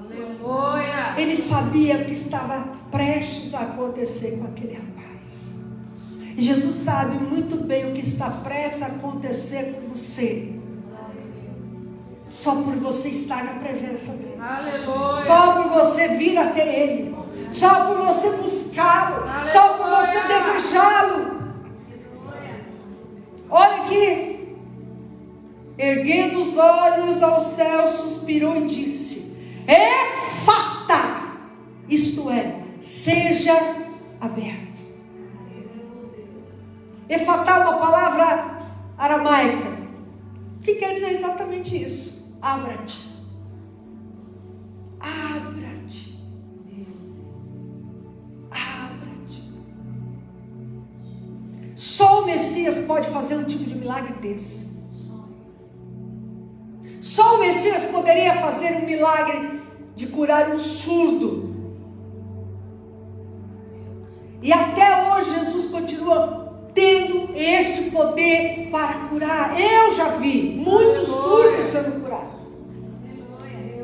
Aleluia! ele sabia o que estava prestes a acontecer com aquele rapaz. E Jesus sabe muito bem o que está prestes a acontecer com você. Só por você estar na presença dele. Aleluia! Só por você vir até ele. Só por você buscá-lo. Só por você desejá-lo. Olha aqui. Erguendo os olhos ao céu, suspirou e disse: Efata, isto é, seja aberto. Efatá é uma palavra aramaica que quer dizer exatamente isso. Abra-te. Abra-te. Abra-te. Só o Messias pode fazer um tipo de milagre desse. Só o Messias poderia fazer um milagre de curar um surdo. E até hoje Jesus continua tendo este poder para curar. Eu já vi muitos surdos sendo curados.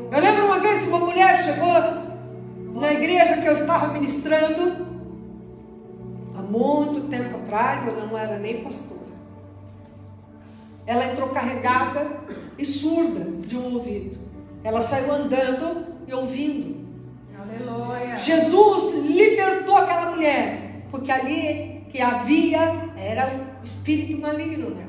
Eu lembro uma vez que uma mulher chegou na igreja que eu estava ministrando, há muito tempo atrás, eu não era nem pastora. Ela entrou carregada e surda de um ouvido. Ela saiu andando e ouvindo. Aleluia! Jesus libertou aquela mulher, porque ali que havia era um espírito maligno, né?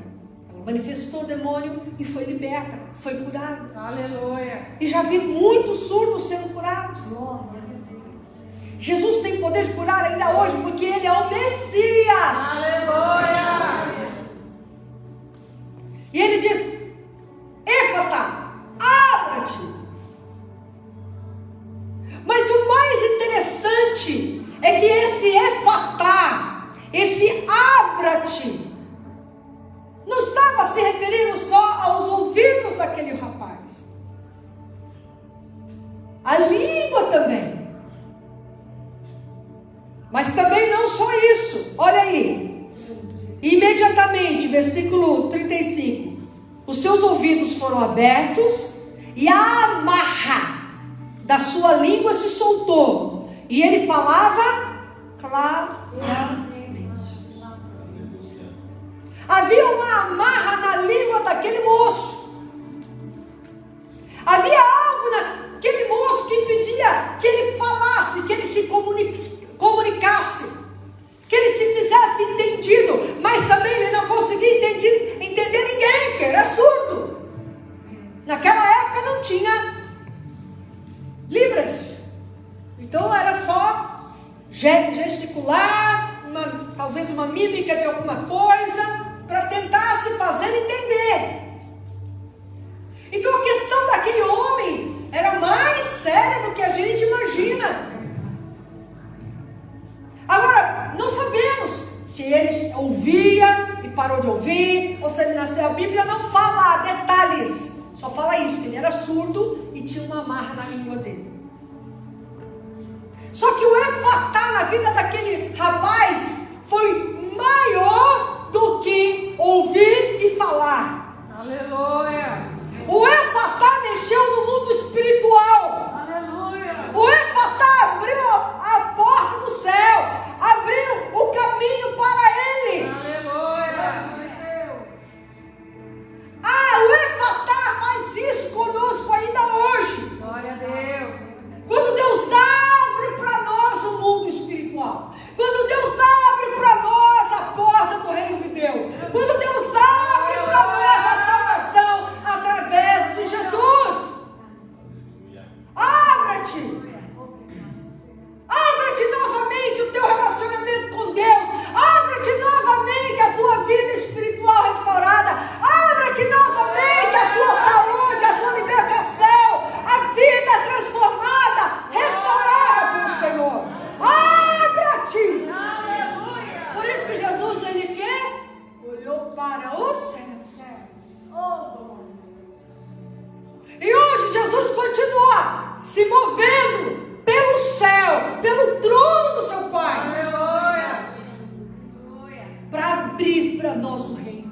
Ela manifestou o demônio e foi liberta, foi curada. Aleluia! E já vi muitos surdos sendo curados. Jesus tem poder de curar ainda hoje, porque Ele é o Messias. Aleluia! E Ele diz: Éfata, abra-te. Mas o mais interessante é que esse Éfata, esse abra-te, não estava se referindo só aos ouvidos daquele rapaz. A língua também. Mas também não só isso. Olha aí. Imediatamente, versículo 35. Os seus ouvidos foram abertos e a amarra da sua língua se soltou. E ele falava claramente. Havia uma amarra na língua daquele moço. Havia algo naquele moço que impedia que ele falasse, que ele se comunicasse, que ele se fizesse entendido. Mas também ele não conseguia entender ninguém, porque era surdo. Naquela época não tinha Libras. Então era só gesticular, talvez uma mímica de alguma coisa, para tentar se fazer entender. Então a questão daquele homem era mais séria do que a gente imagina. Agora, não sabemos se ele ouvia e parou de ouvir, ou se ele nasceu. A Bíblia não fala detalhes, só fala isso, que ele era surdo e tinha uma amarra na língua dele. Só que o Efatá na vida daquele rapaz foi maior do que ouvir e falar. Aleluia! O Efatá mexeu no mundo espiritual. Aleluia! O Efatá abriu a porta do céu, abriu o caminho para ele. Aleluia! O Efatá Abra-te! Abra-te novamente o teu relacionamento com Deus. Abra-te novamente a tua vida espiritual restaurada. Abra-te novamente a tua saúde, a tua libertação, a vida transformada, restaurada pelo Senhor. Abra-te! Aleluia. Por isso que Jesus, ele quer? Olhou para os céus. E hoje Jesus continua se movendo pelo céu, pelo trono do seu Pai, Aleluia. para abrir para nós o reino,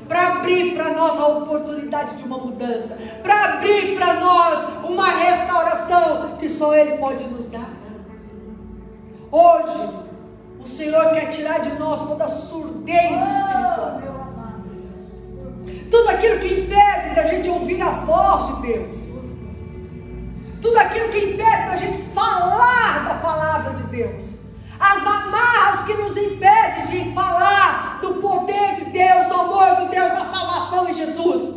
para abrir para nós a oportunidade de uma mudança, para abrir para nós uma restauração que só Ele pode nos dar. Hoje, o Senhor quer tirar de nós toda a surdez espiritual, tudo aquilo que impede da gente ouvir a voz de Deus, tudo aquilo que impede da gente falar da palavra de Deus, as amarras que nos impedem de falar do poder de Deus, do amor de Deus, da salvação em Jesus.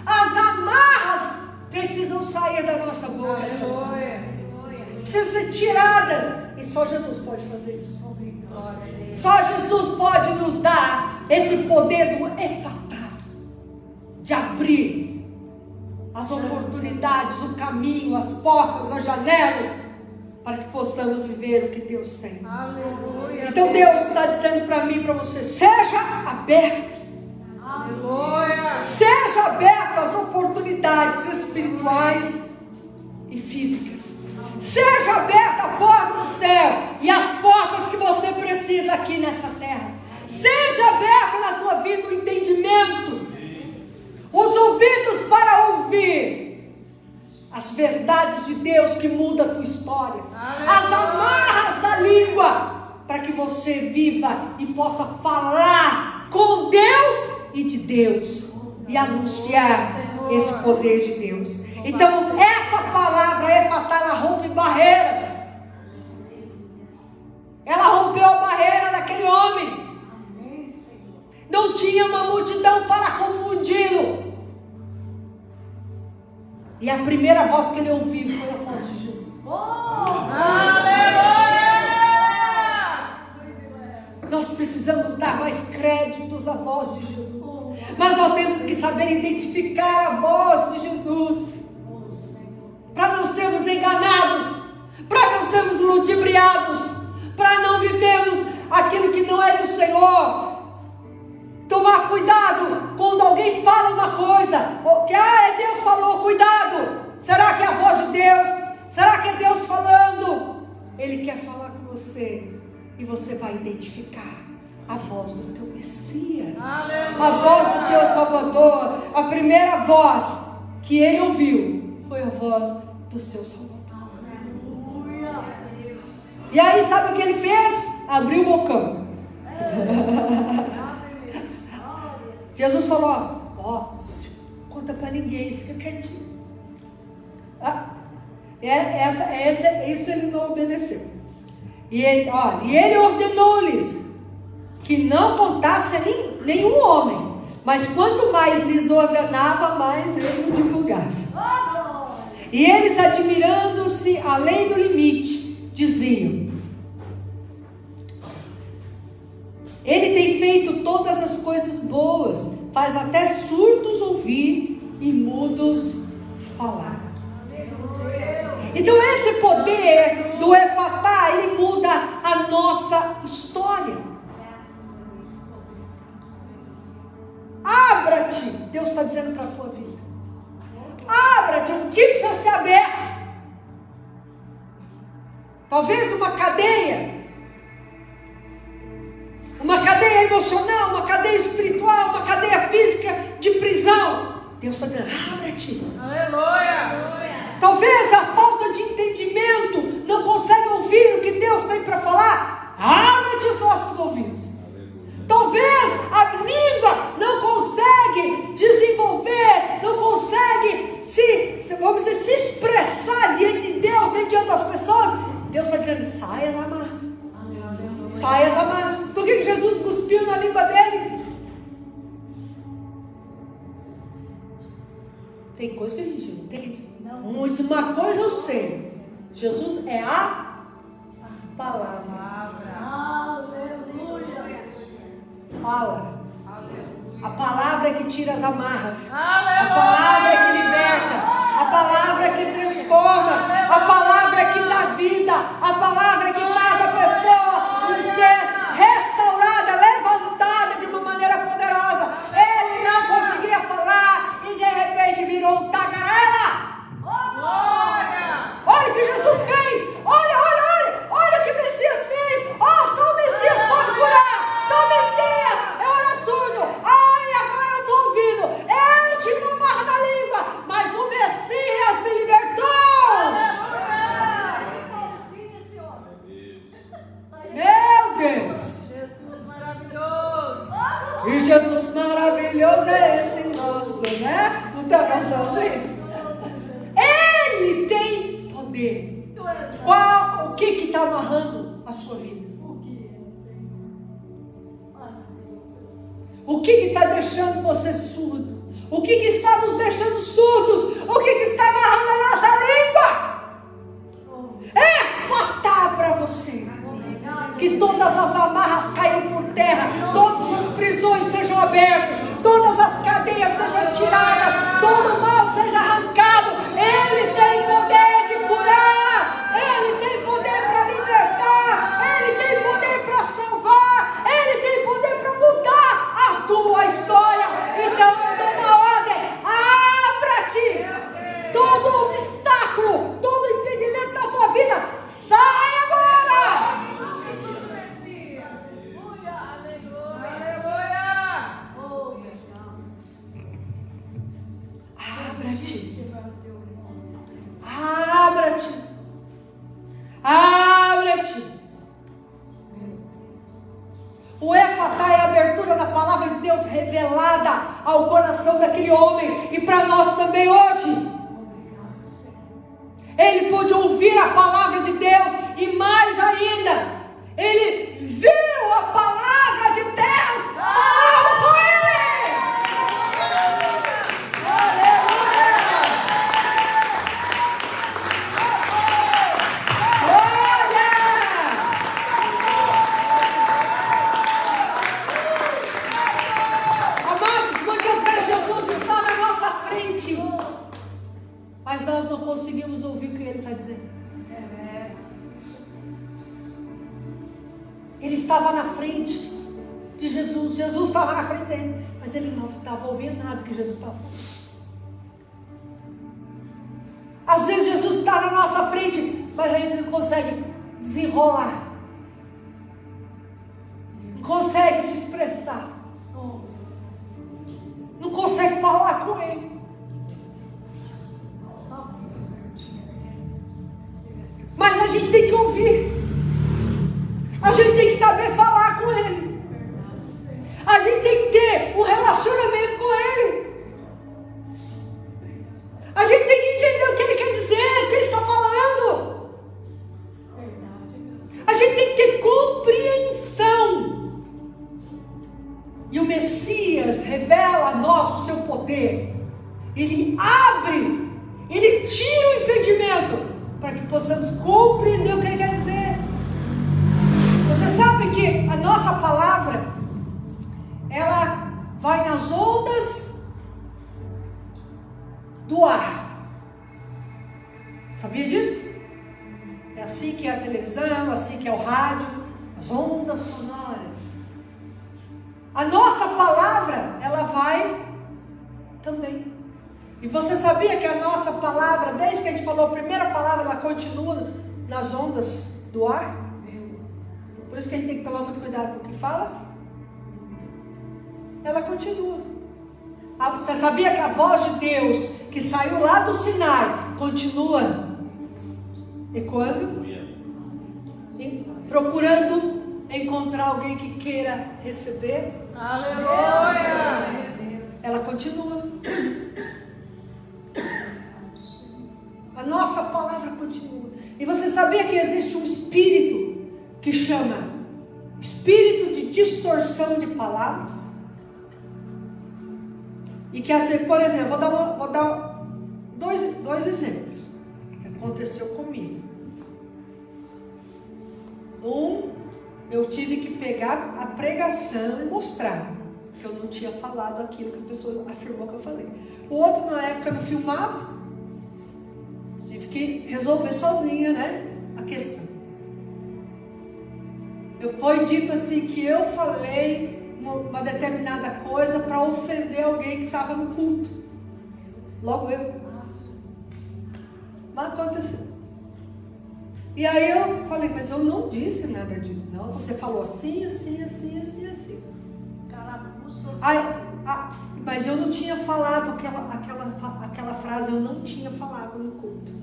As amarras precisam sair da nossa boca esta noite. Aleluia. Precisam ser tiradas, e só Jesus pode fazer isso. Só Jesus pode nos dar esse poder do efatá, de abrir as oportunidades, o caminho, as portas, as janelas, para que possamos viver o que Deus tem. Aleluia. Então Deus está dizendo para mim e para você: seja aberto. Aleluia. Seja aberto às oportunidades espirituais e físicas. Seja aberta a porta do céu e as portas que você precisa aqui nessa terra. Seja aberto na tua vida o entendimento, os ouvidos para ouvir as verdades de Deus que mudam a tua história, as amarras da língua, para que você viva e possa falar com Deus e de Deus e anunciar esse poder de Deus. Então essa palavra efatá, ela rompe barreiras. Ela rompeu a barreira daquele homem. Não tinha uma multidão para confundi-lo. E a primeira voz que ele ouviu foi a voz de Jesus. Aleluia. Nós precisamos dar mais créditos à voz de Jesus. Mas nós temos que saber identificar a voz de Jesus, para não sermos enganados, para não sermos ludibriados, para não vivermos aquilo que não é do Senhor. Tomar cuidado quando alguém fala uma coisa, ou que Deus falou, cuidado. Será que é a voz de Deus? Será que é Deus falando? Ele quer falar com você, e você vai identificar a voz do teu Messias, a voz do teu Salvador. A primeira voz que ele ouviu foi a voz do seu Salvador. E aí sabe o que ele fez? Abriu o bocão. Jesus falou assim: conta para ninguém, fica quietinho. Isso ele não obedeceu. E ele ordenou-lhes que não contasse a nenhum homem, mas quanto mais lhes ordenava, mais ele divulgava. E eles, admirando-se além do limite, diziam: ele tem feito todas as coisas boas, faz até surdos ouvir e mudos falar. Então esse poder do efatá, ele muda a nossa história. Abra-te, Deus está dizendo para a tua vida. Abra-te, o que precisa ser aberto? Talvez uma cadeia emocional, uma cadeia espiritual, uma cadeia física de prisão. Deus está dizendo: abre-te. Aleluia. Talvez a falta de entendimento, não consegue ouvir o que Deus tem para falar. Abre-te os nossos ouvidos. Talvez a língua não consegue desenvolver, não consegue se expressar diante de Deus, nem diante das pessoas. Deus está dizendo: saia as amarras. Saia as amarras. Por que Jesus cuspiu na língua dele? Tem coisa que a gente não entende. Mas uma coisa eu sei: Jesus é a palavra. Fala. A palavra é que tira as amarras. A palavra é que liberta. A palavra é que transforma. A palavra é que dá vida. A palavra é que faz a pessoa ser restaurada, levantada de uma maneira poderosa. Ele não conseguia falar e de repente virou um tagarela. Olha o que Jesus fez. Olha o que o Messias fez. Oh, só o Messias pode curar. Só o Messias. Eu era surdo. Ai, agora eu estou ouvindo. Eu tinha uma marra na língua, mas o Messias me libertou. Meu Deus. Jesus maravilhoso. Que Jesus maravilhoso é esse nosso, né? Não tem uma canção assim? Ele tem poder. O que está amarrando a sua vida? O que está deixando você surdo? O que está nos deixando surdos? O que está amarrando a nossa língua? É fatal para você. Que todas as amarras caiam por terra, todas as prisões sejam abertas, todas as cadeias sejam tiradas, todo o mal seja arrancado. Ele tem poder de curar, Ele tem poder para libertar, Ele tem poder para salvar, Ele tem poder para mudar a tua história. Então eu dou uma ordem: abra-te. Todo obstáculo, todo impedimento da tua vida, sai agora. Abra-te. Abra-te. Abra-te. O Efatá é a abertura da palavra de Deus revelada ao coração daquele homem e para nós também hoje. Ele pôde ouvir a palavra de Deus e mais ainda, ele viu a palavra de Deus falando com ele. Mas nós não conseguimos ouvir o que ele está dizendo. Ele estava na frente de Jesus. Jesus estava na frente dele. Mas ele não estava ouvindo nada que Jesus estava falando. Às vezes Jesus está na nossa frente, mas a gente não consegue desenrolar. Não consegue se expressar. Não consegue falar com ele. Mas a gente tem que ouvir. A gente tem que saber falar com ele. A gente tem que ter um relacionamento com ele. A gente tem que entender o que ele quer dizer, o que ele está falando. A gente tem que ter compreensão. E o Messias revela a nós o seu poder. Ele abre, ele tira o impedimento para que possamos compreender o que ele quer dizer. Você sabe que a nossa palavra, ela vai nas ondas do ar. Sabia disso? É assim que é a televisão, assim que é o rádio, as ondas sonoras. A nossa palavra, ela vai também. E você sabia que a nossa palavra, desde que a gente falou a primeira palavra, ela continua nas ondas do ar? Por isso que a gente tem que tomar muito cuidado com o que fala. Ela continua. Você sabia que a voz de Deus, que saiu lá do Sinai, continua ecoando? Procurando encontrar alguém que queira receber? Aleluia! Ela continua. A nossa palavra continua. E você sabia que existe um espírito que chama espírito de distorção de palavras? E que, assim, por exemplo, vou dar dois exemplos que aconteceu comigo. Eu tive que pegar a pregação e mostrar que eu não tinha falado aquilo que a pessoa afirmou que eu falei. O outro, na época, não filmava. Tive que resolver sozinha, né, a questão. Foi dito assim que eu falei uma determinada coisa para ofender alguém que estava no culto. Logo eu. Mas aconteceu. E aí eu falei, mas eu não disse nada disso. Não, você falou assim, assim, assim, assim, assim. Mas eu não tinha falado aquela frase, eu não tinha falado no culto.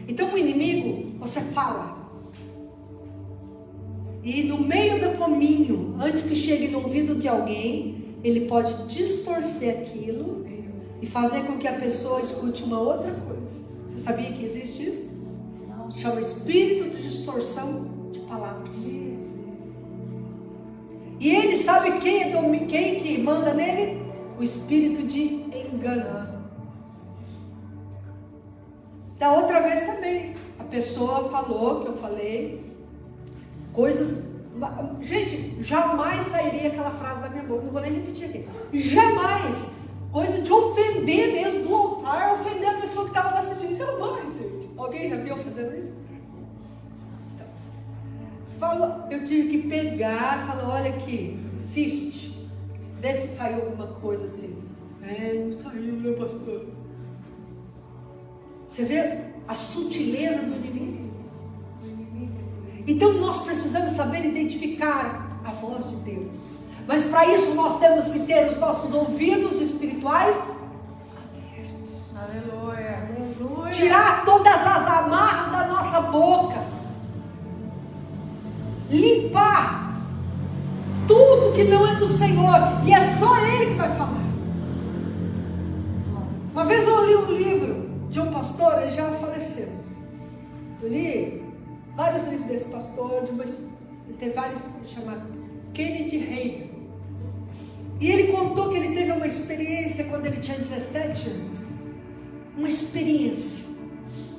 Então o inimigo, você fala. E no meio do caminho, antes que chegue no ouvido de alguém, ele pode distorcer aquilo e fazer com que a pessoa escute uma outra coisa. Você sabia que existe isso? Chama espírito de distorção de palavras. E ele sabe quem que manda nele? O espírito de engano. Da outra vez também, a pessoa falou que eu falei coisas. Gente, jamais sairia aquela frase da minha boca. Não vou nem repetir aqui. Jamais. Coisa de ofender mesmo do altar, ofender a pessoa que estava assistindo. Jamais, gente. Alguém já viu fazendo isso? Então, eu tive que pegar e falar, olha aqui, insiste. Vê se saiu alguma coisa assim. Não saiu, meu pastor. Você vê a sutileza do inimigo? Então nós precisamos saber identificar a voz de Deus. Mas para isso nós temos que ter os nossos ouvidos espirituais abertos. Aleluia. Aleluia. Tirar todas as amarras da nossa boca. Limpar tudo que não é do Senhor. E é só Ele que vai falar. Uma vez eu li um livro de um pastor, ele já faleceu. Eu li vários livros desse pastor, ele tem vários, chamado Kenneth Hagin. E ele contou que ele teve uma experiência quando ele tinha 17 anos. Uma experiência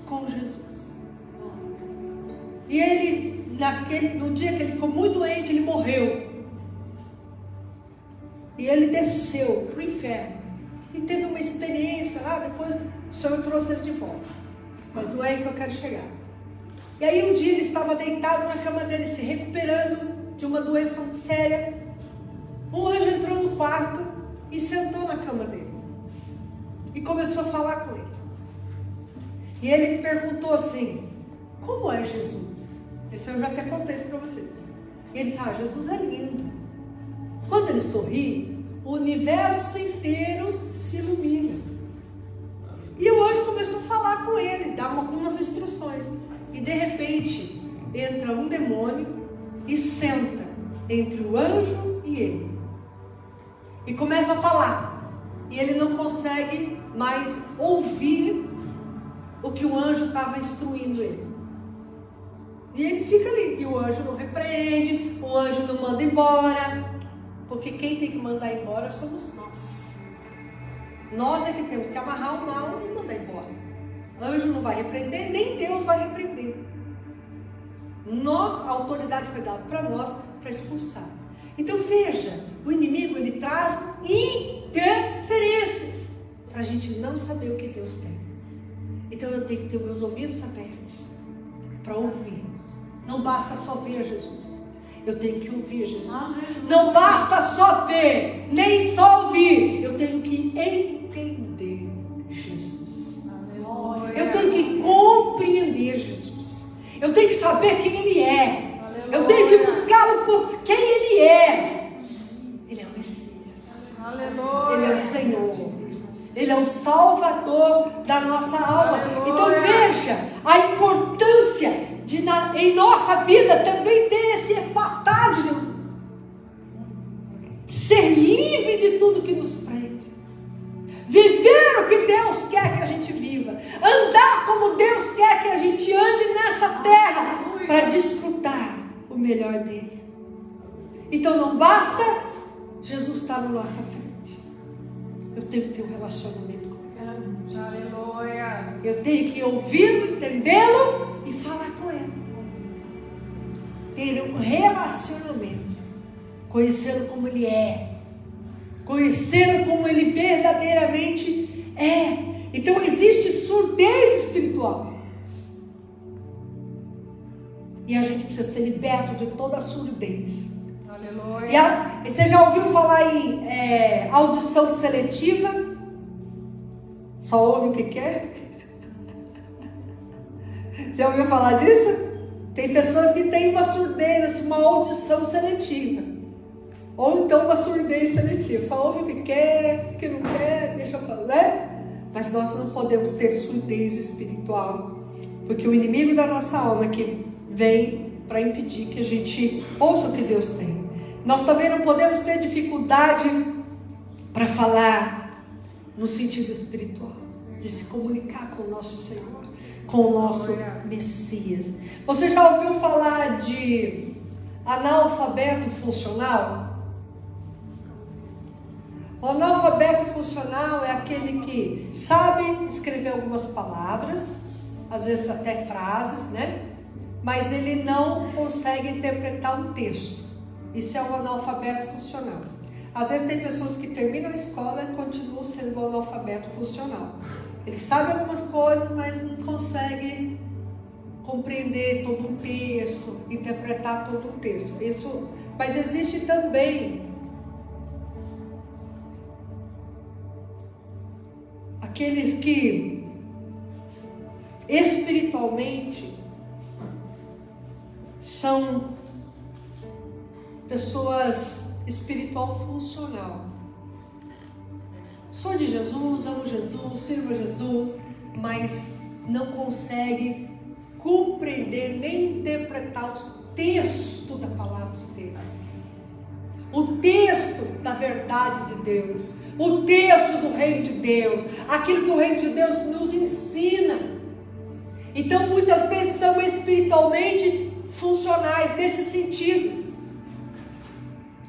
com Jesus. E ele, no dia que ele ficou muito doente, ele morreu. E ele desceu para o inferno. E teve uma experiência lá, depois o Senhor trouxe ele de volta. Mas não é aí que eu quero chegar. E aí um dia ele estava deitado na cama dele, se recuperando de uma doença séria. Um anjo entrou no quarto e sentou na cama dele. E começou a falar com ele. E ele perguntou assim, como é Jesus? Esse eu já até contei isso para vocês. E ele disse, Jesus é lindo. Quando ele sorri, o universo inteiro se ilumina. E o anjo começou a falar com ele, dar algumas instruções. E de repente, entra um demônio e senta entre o anjo e ele. E começa a falar. E ele não consegue mais ouvir o que o anjo estava instruindo ele. E ele fica ali. E o anjo não repreende, o anjo não manda embora. Porque quem tem que mandar embora somos nós. Nós é que temos que amarrar o mal e mandar embora. O anjo não vai repreender, nem Deus vai repreender. A autoridade foi dada para nós para expulsar. Então veja, o inimigo ele traz interferências para a gente não saber o que Deus tem. Então eu tenho que ter meus ouvidos abertos para ouvir. Não basta só ver Jesus. Eu tenho que ouvir Jesus. Não basta só ver, nem só ouvir. Eu tenho que entender Jesus. Eu tenho que compreender Jesus. Eu tenho que saber quem Ele é. Eu tenho que buscá-lo por quem Ele é. Ele é o Messias. Ele é o Senhor. Ele é o Salvador da nossa alma. Então veja a importância em nossa vida também ter esse efatá de Jesus. Ser livre de tudo que nos prende. Viver o que Deus quer que a gente viva. Andar como Deus quer que a gente ande nessa terra para desfrutar o melhor dele. Então não basta Jesus estar na nossa frente. Eu tenho que ter um relacionamento com Ele. Aleluia. Eu tenho que ouvi-lo, entendê-lo e falar com ele. Ter um relacionamento. Conhecê-lo como ele é. Conhecê-lo como ele verdadeiramente é. Então existe surdez espiritual. E a gente precisa ser liberto de toda a surdez. Aleluia. E você já ouviu falar em audição seletiva? Só ouve o que quer? Já ouviu falar disso? Tem pessoas que têm uma surdez, uma audição seletiva. Ou então uma surdez seletiva. Só ouve o que quer, o que não quer, deixa eu falar, né? Mas nós não podemos ter surdez espiritual. Porque o inimigo da nossa alma que vem para impedir que a gente ouça o que Deus tem. Nós também não podemos ter dificuldade para falar no sentido espiritual, de se comunicar com o nosso Senhor, com o nosso Messias. Você já ouviu falar de analfabeto funcional? O analfabeto funcional é aquele que sabe escrever algumas palavras, às vezes até frases, né? Mas ele não consegue interpretar um texto. Isso é o analfabeto funcional. Às vezes tem pessoas que terminam a escola e continuam sendo o analfabeto funcional. Ele sabe algumas coisas, mas não consegue compreender todo um texto, interpretar todo um texto. Mas existe também aqueles que espiritualmente são pessoas espiritual funcional. Sou de Jesus, amo Jesus, sirvo a Jesus, mas não consegue compreender nem interpretar o texto da palavra de Deus, o texto da verdade de Deus, o texto do reino de Deus, aquilo que o reino de Deus nos ensina. Então muitas vezes são espiritualmente funcionais nesse sentido.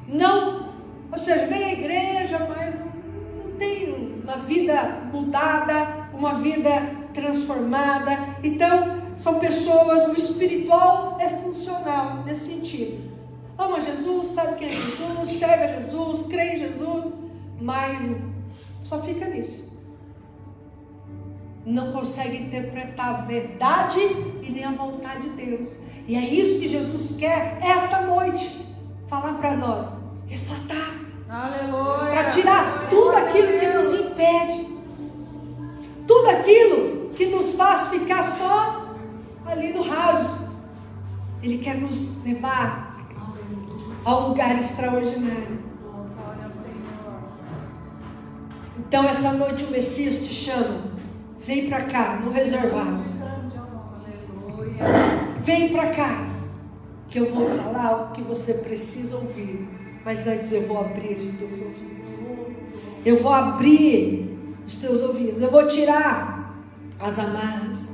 Não, ou seja, vem à igreja, mas não tem uma vida mudada, uma vida transformada. Então são pessoas, o espiritual é funcional nesse sentido. Ama Jesus, sabe quem é Jesus, serve a Jesus, crê em Jesus, mas só fica nisso. Não consegue interpretar a verdade e nem a vontade de Deus. E é isso que Jesus quer esta noite falar para nós. Efatar. Aleluia. Para tirar tudo aquilo que nos impede, tudo aquilo que nos faz ficar só ali no raso. Ele quer nos levar a um lugar extraordinário. Então essa noite o Messias te chama. Vem para cá, no reservado. Vem para cá, que eu vou falar o que você precisa ouvir. Mas antes eu vou abrir os teus ouvidos. Eu vou abrir os teus ouvidos. Eu vou tirar as amarras.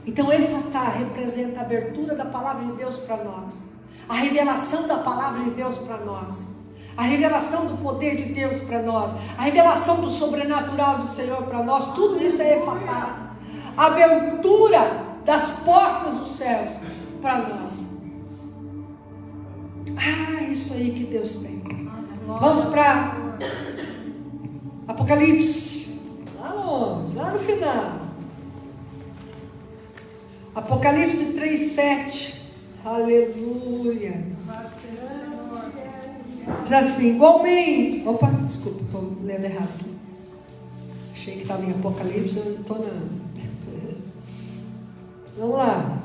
Então Efatá representa a abertura da palavra de Deus para nós. A revelação da palavra de Deus para nós. A revelação do poder de Deus para nós. A revelação do sobrenatural do Senhor para nós. Tudo isso é Efatá. A abertura das portas dos céus para nós. Isso aí que Deus tem. Vamos para Apocalipse. Lá longe, lá no final. Apocalipse 3:7. Aleluia. Diz assim, igualmente. Opa, desculpa, estou lendo errado aqui. Achei que estava em Apocalipse, eu não estou não. Vamos lá.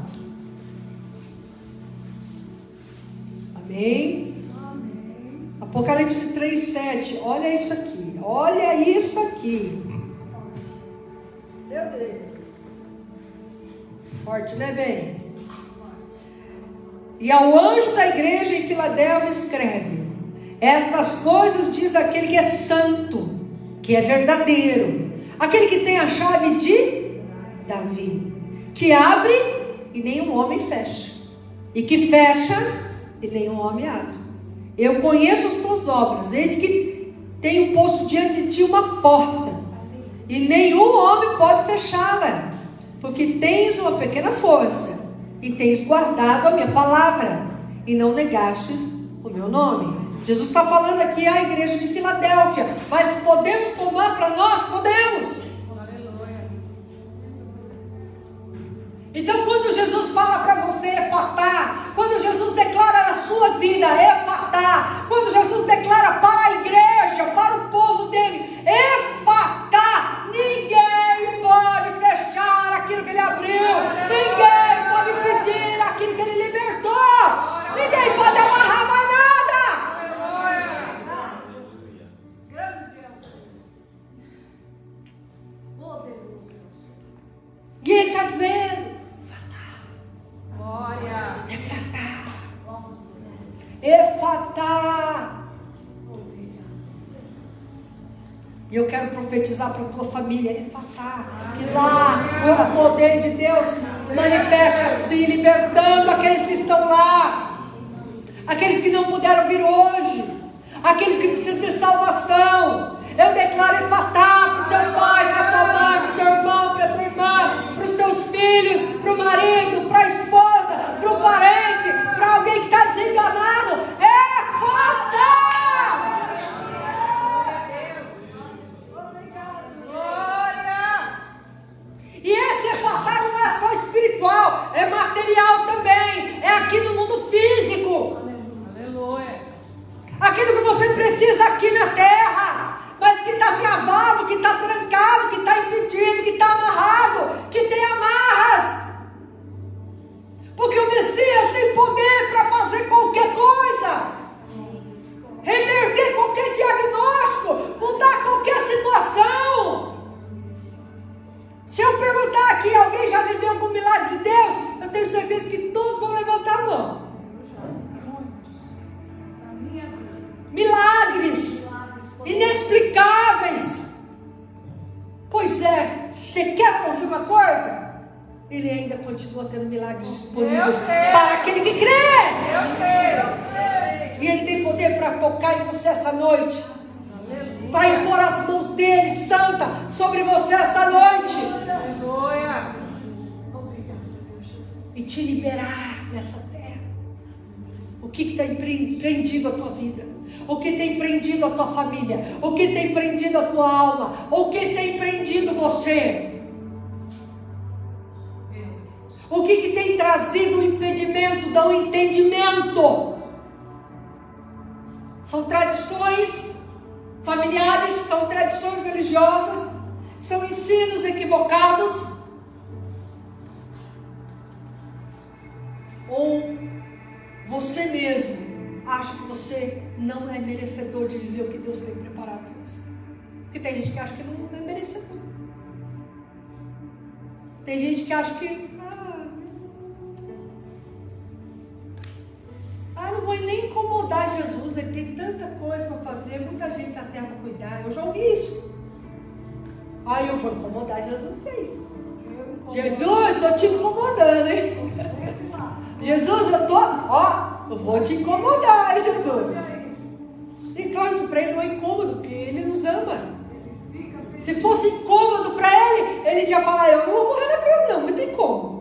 Amém? Apocalipse 3:7. Olha isso aqui. Olha isso aqui. Meu Deus. Forte, né, bem? E ao anjo da igreja em Filadélfia escreve: estas coisas diz aquele que é santo, que é verdadeiro, aquele que tem a chave de Davi, que abre e nenhum homem fecha, e que fecha e nenhum homem abre. Eu conheço as tuas obras, eis que tenho posto diante de ti uma porta, e nenhum homem pode fechá-la, porque tens uma pequena força, e tens guardado a minha palavra, e não negastes o meu nome. Jesus está falando aqui à igreja de Filadélfia, mas podemos tomar para nós? Podemos. Então, quando Jesus fala para você efatá, quando Jesus declara na sua vida efatá, quando Jesus declara para a igreja, para o povo dele, efatá, ninguém pode fechar aquilo que ele abriu, ninguém pode pedir aquilo que ele libertou, ninguém pode amarrar mais nada. E ele está dizendo, Glória. Efatá. E eu quero profetizar para a tua família, efatá, que lá o poder de Deus se manifeste assim, libertando aqueles que estão lá, aqueles que não puderam vir hoje, aqueles que precisam de salvação. Eu declaro efatá para o teu pai, para a tua mãe, para o teu irmão, para a tua irmã, para os teus filhos, para o marido, para a esposa, para o parente, para alguém que está desenganado. Efatá! E esse efatá não é só espiritual, é material também, é aqui no mundo físico. Aleluia. Aquilo que você precisa aqui na terra, mas que está travado, que está trancado, que está impedido, que está amarrado, que tem amarras. Porque o Messias tem poder para fazer qualquer coisa, reverter qualquer diagnóstico, mudar qualquer situação. Se eu perguntar aqui, alguém já viveu algum milagre de Deus? Eu tenho certeza que todos vão levantar a mão. Milagres inexplicáveis. Pois é, você quer ouvir uma coisa? Ele ainda continua tendo milagres disponíveis para aquele que crê. Eu creio. E ele tem poder para tocar em você essa noite, para impor as mãos dele, santa, sobre você essa noite, Aleluia. e te liberar nessa terra. O que tem prendido a tua vida? O que tem prendido a tua família? O que tem prendido a tua alma? O que tem prendido você? O que tem trazido o impedimento do entendimento? São tradições familiares, são tradições religiosas, são ensinos equivocados, ou você mesmo acha que você não é merecedor de viver o que Deus tem preparado para você? Porque tem gente que acha que não é merecedor. Tem gente que acha que não vou nem incomodar Jesus, ele tem tanta coisa para fazer, muita gente na terra para cuidar. Eu já ouvi isso. Eu vou incomodar Jesus, sei. Jesus, estou te incomodando, hein? Jesus, eu vou te incomodar, hein, Jesus. E claro que para ele não é incômodo, porque ele nos ama. Se fosse incômodo para ele, ele já falaria, eu não vou morrer na cruz não, muito incômodo.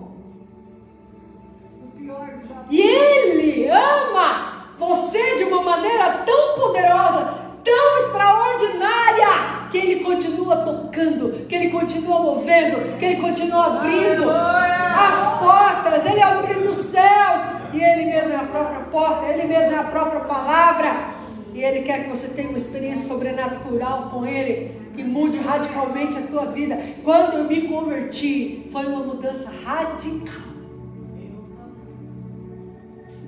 E ele ama você de uma maneira tão poderosa, tão extraordinária, que ele continua tocando, que ele continua movendo, que ele continua abrindo as portas. Ele é o brilho dos céus, e ele mesmo é a própria porta, ele mesmo é a própria palavra, e ele quer que você tenha uma experiência sobrenatural com ele, que mude radicalmente a tua vida. Quando eu me converti, foi uma mudança radical,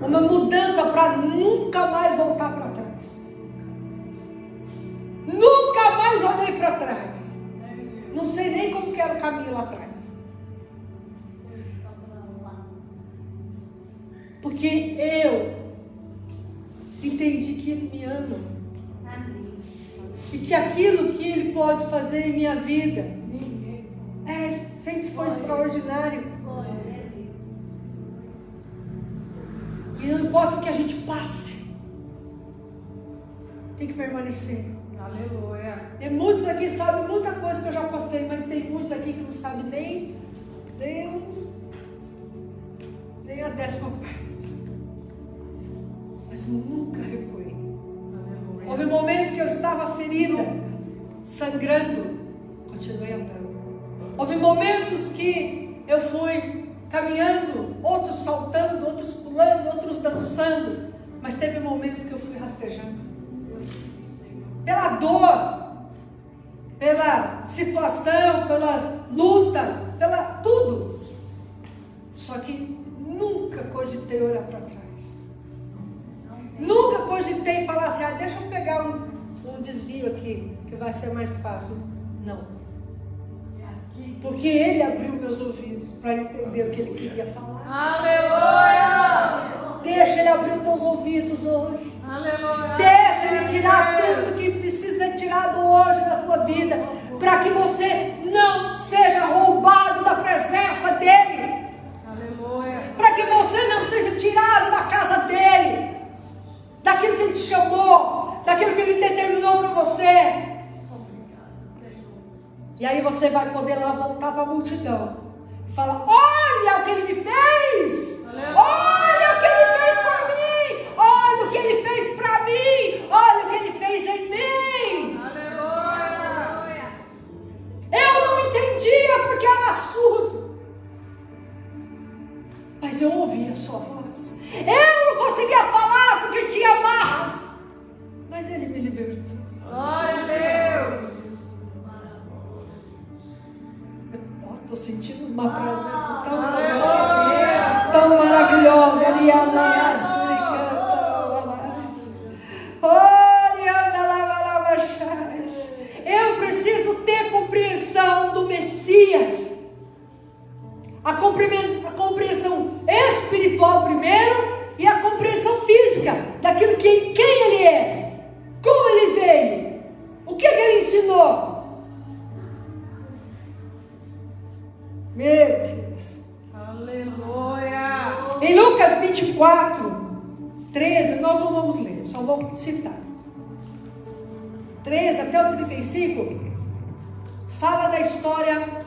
uma mudança para nunca mais voltar para trás. Nunca mais olhei para trás. Não sei nem como que era o caminho lá atrás. Porque eu entendi que Ele me ama. E que aquilo que Ele pode fazer em minha vida sempre foi extraordinário. E não importa o que a gente passe, tem que permanecer Aleluia. E muitos aqui sabem muita coisa que eu já passei, mas tem muitos aqui que não sabem nem a 10ª parte. Mas nunca recuei. Aleluia. Houve momentos que eu estava ferida, sangrando, continuei andando. Houve momentos que eu fui caminhando, outros saltando, outros pulando, outros dançando, mas teve momentos que eu fui rastejando. Pela dor, pela situação, pela luta, pela tudo. Só que nunca cogitei olhar para trás. Nunca cogitei falar assim, deixa eu pegar um desvio aqui, que vai ser mais fácil. Não. Porque Ele abriu meus ouvidos para entender o que Ele queria falar. Aleluia. Deixa Ele abrir os teus ouvidos hoje. Aleluia. Deixa Ele tirar tudo que precisa ser tirado hoje da tua vida, para que você não seja roubado da presença dEle. Aleluia. Para que você não seja tirado da casa dEle, daquilo que Ele te chamou, daquilo que Ele determinou para você. E aí você vai poder lá voltar para a multidão e falar: olha o que Ele me fez, olha o que Ele fez por mim, olha o que Ele fez para mim, olha o que Ele fez em mim. Aleluia. Eu não entendia porque era surdo, mas eu ouvia a sua voz. Eu não conseguia falar porque tinha amarras, mas Ele me libertou. Glória a Deus. Estou sentindo uma presença tão Aleluia. tão maravilhosa. Eu preciso ter compreensão do Messias, a compreensão espiritual primeiro e a compreensão física daquilo quem Ele é, como Ele veio, o que Ele ensinou. Meu Deus. Aleluia. Em Lucas 24, 13, nós não vamos ler, só vou citar. 13 até o 35, fala da história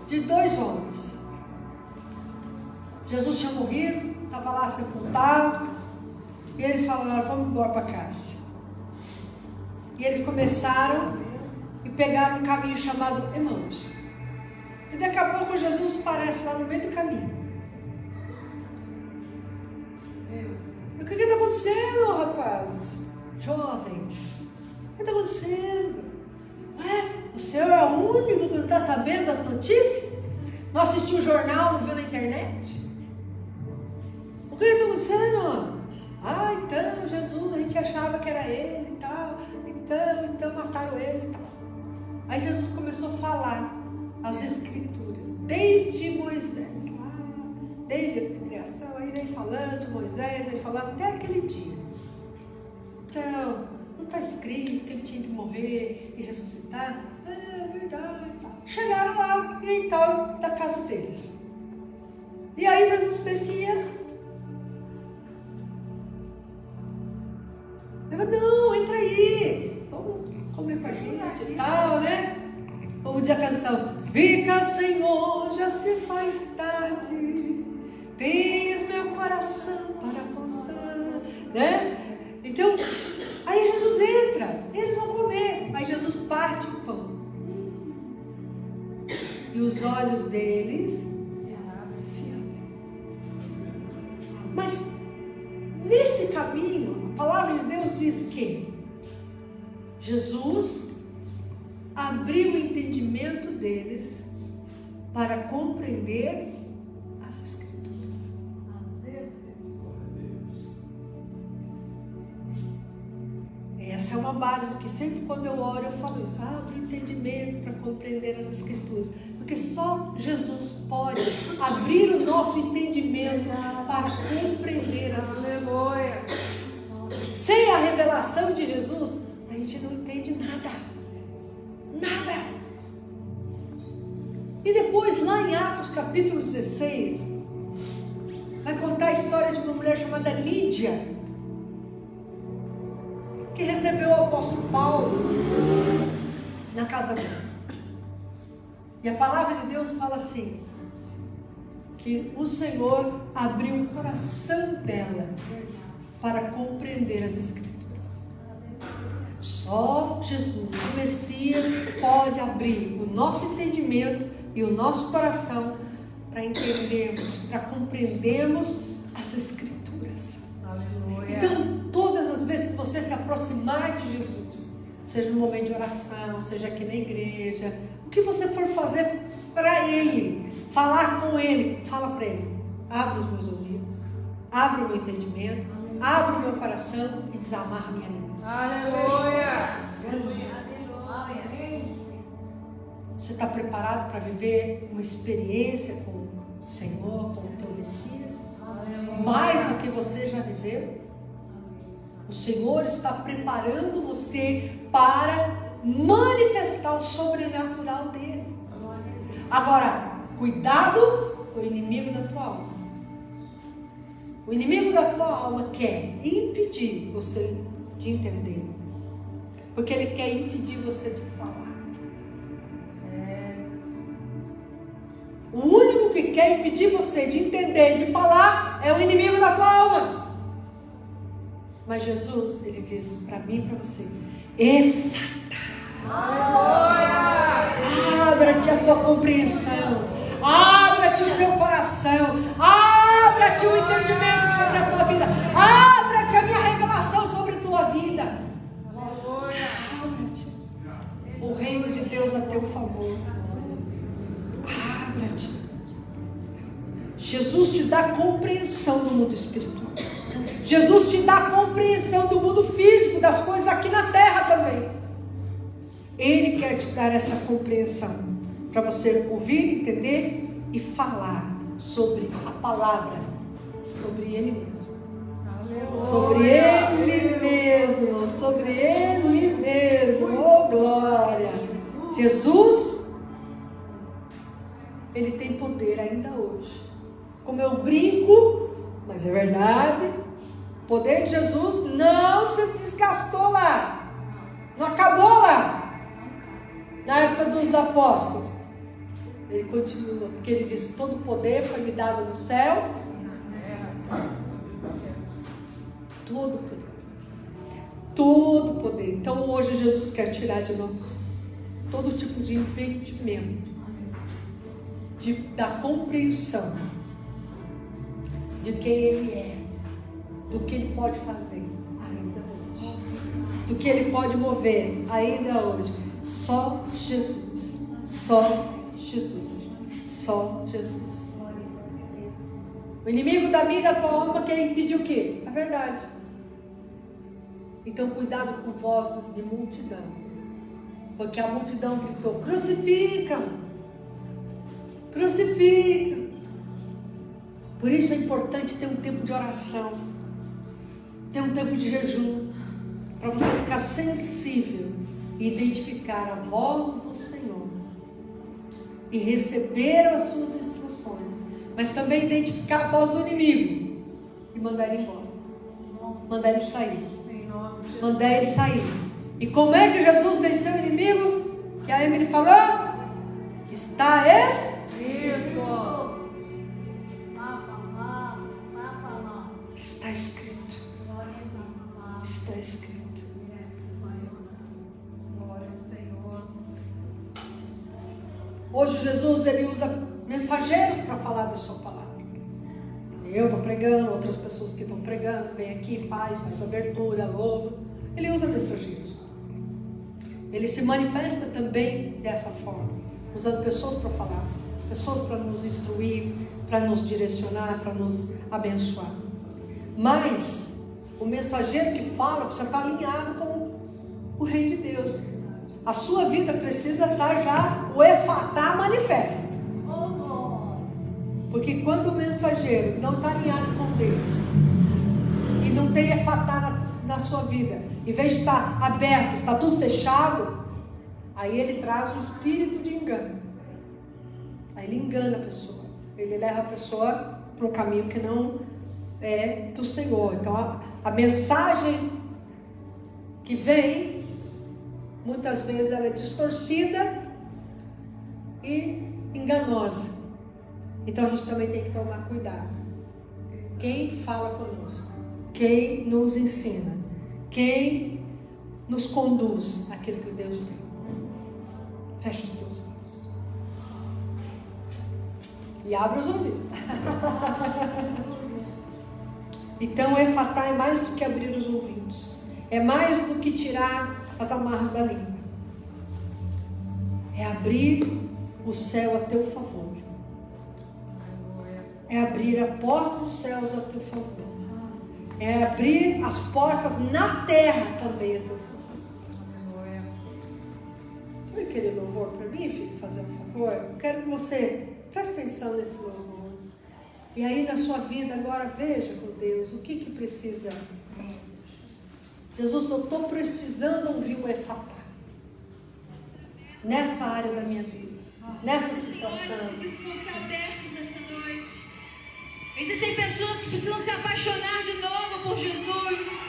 de 2 homens. Jesus tinha morrido, estava lá sepultado, e eles falaram: vamos embora para casa. E eles começaram e pegaram um caminho chamado Emaús. E daqui a pouco Jesus aparece lá no meio do caminho. E o que está acontecendo, rapazes? Jovens, o que está acontecendo? O senhor é o único que não está sabendo das notícias? Não assistiu o jornal, não viu na internet? O que está acontecendo? Então Jesus, a gente achava que era ele e tal, então mataram ele e tal. Aí Jesus começou a falar as escrituras, desde Moisés, lá, desde a criação, aí vem falando de Moisés, vem falando até aquele dia. Então, não está escrito que ele tinha que morrer e ressuscitar? É verdade. Chegaram lá, e então, da casa deles. E aí Jesus fez que ia. Eu falei: não, entra aí, vamos comer com a gente e tal, né? Vamos dizer a canção: fica, Senhor, já se faz tarde, tens meu coração para alcançar, né? Então, aí Jesus entra, eles vão comer, aí Jesus parte o pão, e os olhos deles se abrem. Mas, nesse caminho, a palavra de Deus diz que Jesus abriu o entendimento deles para compreender as Escrituras. Essa é uma base que sempre quando eu oro eu falo isso: abre o entendimento para compreender as Escrituras, porque só Jesus pode abrir o nosso entendimento para compreender as Escrituras. Aleluia. Sem a revelação de Jesus, a gente não entende nada. Nada. E depois, lá em Atos capítulo 16, vai contar a história de uma mulher chamada Lídia, que recebeu o apóstolo Paulo na casa dele. E a palavra de Deus fala assim, que o Senhor abriu o coração dela para compreender as Escrituras. Só Jesus, o Messias, pode abrir o nosso entendimento e o nosso coração para entendermos, para compreendermos as Escrituras. Aleluia. Então, todas as vezes que você se aproximar de Jesus, seja no momento de oração, seja aqui na igreja, o que você for fazer para Ele, falar com Ele, fala para Ele. Abre os meus ouvidos, abre o meu entendimento, abre o meu coração e desamarra a minha língua. Aleluia. Você está preparado para viver uma experiência com o Senhor, com o teu Messias? Mais do que você já viveu? O Senhor está preparando você para manifestar o sobrenatural dele. Agora, cuidado com o inimigo da tua alma. O inimigo da tua alma quer impedir você de entender, porque ele quer impedir você de falar. O único que quer impedir você de entender, de falar, é o inimigo da tua alma. Mas Jesus, ele diz para mim e para você: Efata. Abra-te a tua compreensão, abra-te o teu coração, abra-te o entendimento sobre a tua vida, abra-te a minha revelação sobre a tua vida. Abra-te. O reino de Deus a teu favor. Abra-te. Jesus te dá compreensão do mundo espiritual. Jesus te dá compreensão do mundo físico, das coisas aqui na terra também. Ele quer te dar essa compreensão para você ouvir, entender e falar sobre a palavra, sobre Ele mesmo. Aleluia. Sobre Ele mesmo, sobre Ele mesmo. Oh, glória! Jesus, Ele tem poder ainda hoje. Como eu brinco, mas é verdade, o poder de Jesus não se desgastou lá, não acabou lá. Na época dos apóstolos, ele continua, porque ele disse: todo poder foi me dado no céu, todo poder. Então hoje Jesus quer tirar de nós todo tipo de impedimento da compreensão de quem Ele é, do que Ele pode fazer ainda hoje, do que Ele pode mover ainda hoje. Só Jesus, só Jesus, só Jesus. O inimigo da minha e da tua alma quer impedir o quê? A verdade. Então cuidado com vozes de multidão, porque a multidão gritou: crucifica, crucifica. Por isso é importante ter um tempo de oração, ter um tempo de jejum, para você ficar sensível e identificar a voz do Senhor e receber as suas instruções, mas também identificar a voz do inimigo e mandar ele embora, mandar ele sair, mandar ele sair. E como é que Jesus venceu o inimigo? Que a Emily falou: está escrito. Está escrito. Está escrito. Hoje Jesus, ele usa mensageiros para falar da sua palavra. Eu estou pregando, outras pessoas que estão pregando, vem aqui, faz abertura, louva. Ele usa mensageiros. Ele se manifesta também dessa forma, usando pessoas para falar, pessoas para nos instruir, para nos direcionar, para nos abençoar. Mas o mensageiro que fala precisa estar alinhado com o Rei de Deus. A sua vida precisa estar já, o efatá manifesto. Porque quando o mensageiro não está alinhado com Deus e não tem efatá na sua vida, em vez de estar aberto, está tudo fechado, aí ele traz um espírito de engano. Aí ele engana a pessoa, ele leva a pessoa para um caminho que não é do Senhor. Então a mensagem que vem, muitas vezes ela é distorcida e enganosa. Então a gente também tem que tomar cuidado. Quem fala conosco, quem nos ensina, quem nos conduz àquilo que Deus tem. Fecha os teus olhos e abre os ouvidos. Então, efatá é mais do que abrir os ouvidos, é mais do que tirar as amarras da língua, é abrir o céu a teu favor, é abrir a porta dos céus a teu favor, é abrir as portas na terra também a teu favor. Põe aquele louvor para mim, filho, fazer um favor. Eu quero que você preste atenção nesse louvor. E aí na sua vida agora veja com Deus o que precisa. Jesus, eu estou precisando ouvir o efatá nessa área da minha vida, nessa situação. Olhos que precisam ser abertos nessa noite. Existem pessoas que precisam se apaixonar de novo por Jesus,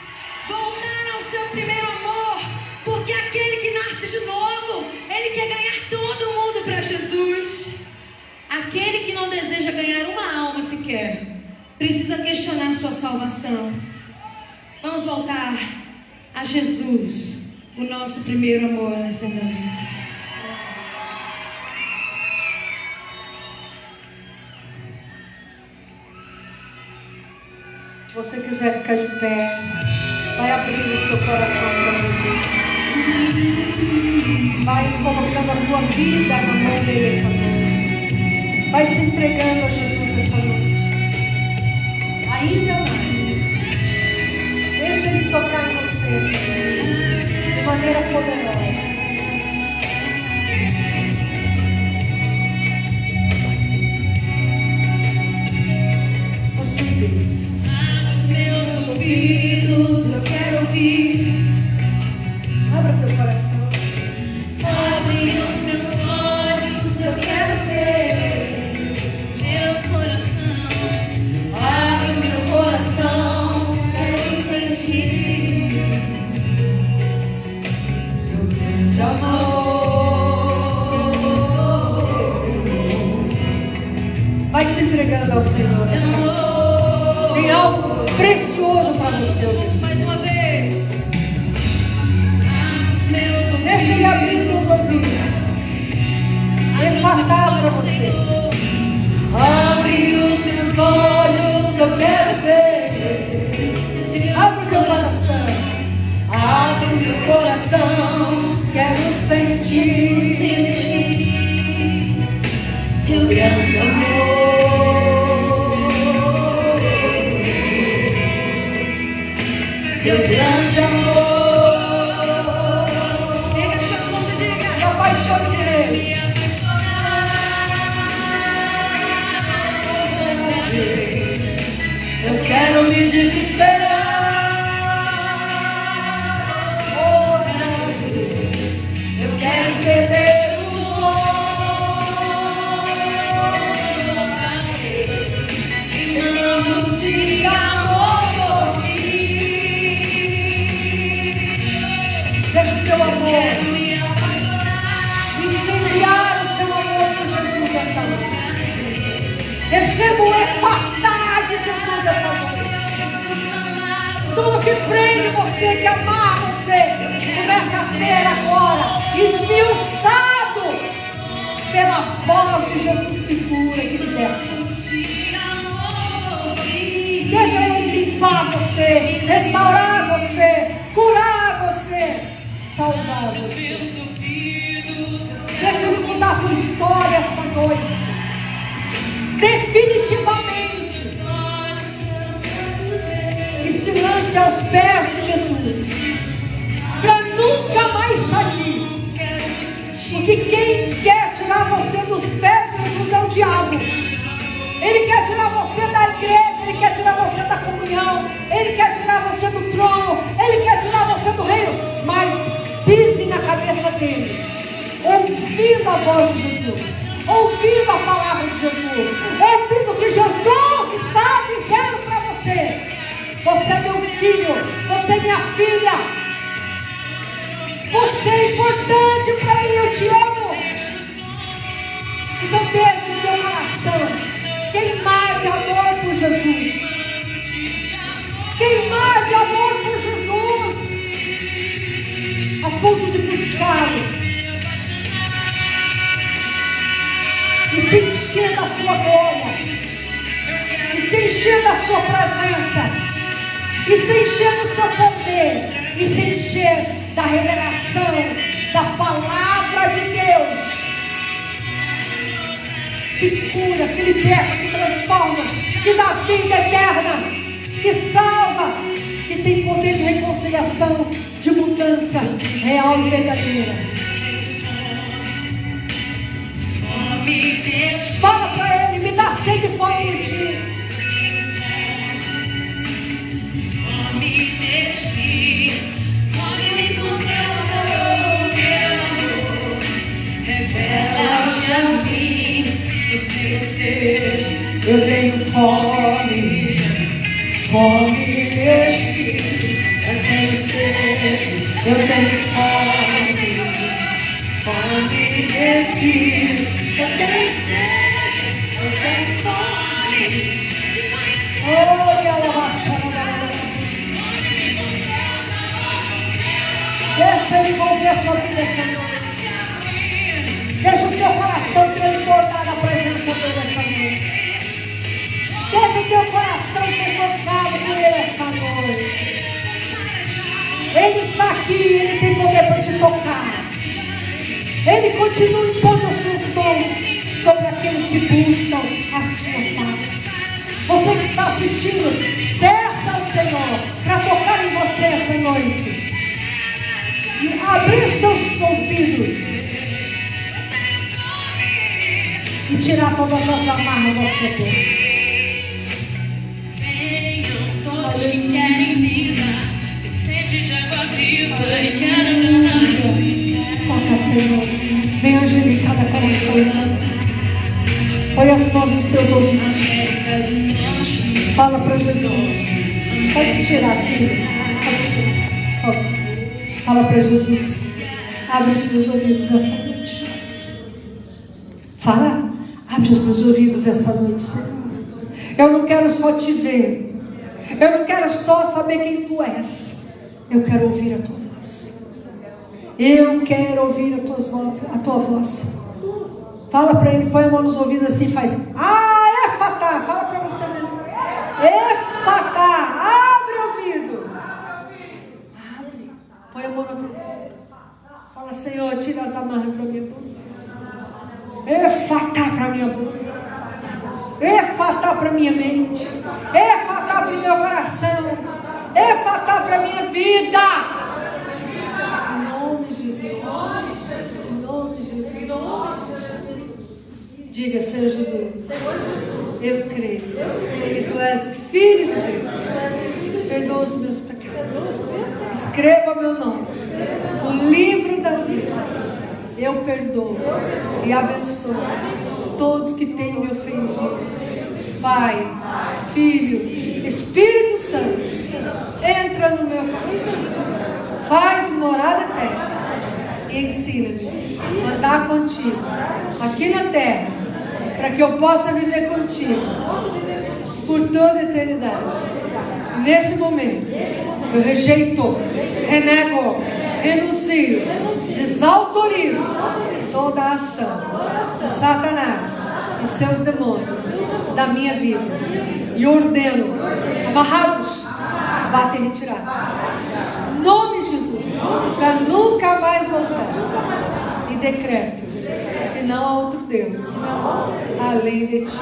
voltar ao seu primeiro amor, porque aquele que nasce de novo, ele quer ganhar todo mundo para Jesus. Aquele que não deseja ganhar uma alma sequer, precisa questionar sua salvação. Vamos voltar a Jesus, o nosso primeiro amor nessa noite. Se você quiser ficar de pé, vai abrindo o seu coração para Jesus. Vai colocando a tua vida na mão dele essa noite. Vai se entregando a Jesus essa noite. Ainda mais. Deixa ele tocar em você, Senhor, de maneira poderosa. Você, Deus. Abre os meus ouvidos, eu quero ouvir. Abra teu coração. Abre os meus olhos, eu quero ver. Meu coração, abre o meu coração, quero sentir teu grande amor. Vai se entregando ao Senhor. De amor. Tem algo precioso para você. Jesus, mais uma vez. Abre os meus ouvidos. Deixa ele abrir os ouvidos. Efatá para você. Abre os meus olhos, eu quero ver. Abre o teu coração. Abre o meu coração, Quero sentir teu grande amor. Teu grande amor. Pega as suas mãos e diga: Me apaixone por ele. me apaixonar outra vez. Eu quero me desesperar outra vez. Eu quero perder o sono outra vez. Queimando de amor por ti. Deixa o teu Eu amor quero me apaixonar. incendiar o seu amor por Jesus esta noite. Receba o efatá de Jesus esta noite. Tudo que prende você, que amarra você, começa a ser agora esmiuçado pela voz de Jesus que cura, que liberta. Deixa ele limpar você, restaurar você, curar você, salvar você. Deixa ele mudar a tua história esta noite, definitivamente. E se lance aos pés de Jesus, para nunca mais sair. Porque quem quer tirar você dos pés de Jesus é o diabo. Ele quer tirar você da igreja, ele quer tirar você da comunhão, ele quer tirar você do trono, ele quer tirar você do reino. Mas pise na cabeça dele, ouvindo a voz de Jesus, ouvindo a palavra de Jesus, ouvindo o que Jesus está dizendo para você. Você é meu filho, você é minha filha. sua glória, e se encher da sua presença, e se encher do seu poder, e se encher da revelação da palavra de Deus, que cura, que liberta, que transforma, que dá vida eterna, que salva, que tem poder de reconciliação, de mudança real e verdadeira. Fala para Ele, me dá sede e fome de Ti. Revela-te a mim os teus desejos. Eu tenho fome, fome de Ti. Eu tenho sede, eu tenho fome, fome de Ti. Eu tenho sede, eu tenho fome de conhecer. Oh, que alabaça. Deixa Ele envolver a sua vida essa noite. Deixa o seu coração transbordar na presença dEle essa noite. Deixa o teu coração ser tocado por Ele essa noite. Ele está aqui, Ele tem poder para te tocar. Ele continua impondo as suas mãos sobre aqueles que buscam a sua paz. Você que está assistindo, peça ao Senhor para tocar em você essa noite. E abrir os teus ouvidos e tirar todas as amarras da sua boca. Venham todos que querem vida, tem sede de água viva e quero nascer. Toca, Senhor. Vem angelicar cada coração, Senhor. Põe as mãos nos teus ouvidos. Fala para Jesus. Pode tirar aqui. Pode tirar. Fala para Jesus. Abre os meus ouvidos essa noite, Jesus. Fala. Abre os meus ouvidos essa noite, Senhor. Eu não quero só te ver. Eu não quero só saber quem tu és. Eu quero ouvir a tua voz. Eu quero ouvir a tua voz. Fala para Ele. Põe a mão nos ouvidos assim e faz. Éfatá. Fala para você mesmo. Éfatá. Abre o ouvido. Abre. Põe a mão na tua. Fala, Senhor, tira as amarras da minha boca. Éfatá para a minha boca. Éfatá para a minha mente. Éfatá para o meu coração. Éfatá para a minha vida. Em nome de Jesus. Em nome de Jesus. Diga, Senhor Jesus, eu creio que Tu és o Filho de Deus. Perdoa os meus pecados. Escreva meu nome no livro da vida. Eu perdoo e abençoo todos que tenham me ofendido. Pai, Filho, Espírito Santo, entra no meu coração. Faz morada eterna e ensina-me a andar contigo aqui na terra, para que eu possa viver contigo por toda a eternidade. E nesse momento, eu rejeito, renego, renuncio, desautorizo toda a ação de Satanás e seus demônios da minha vida. E ordeno, amarrados, batem e retirados. Em nome de Jesus, para nunca mais voltar. E decreto que não há outro Deus além de Ti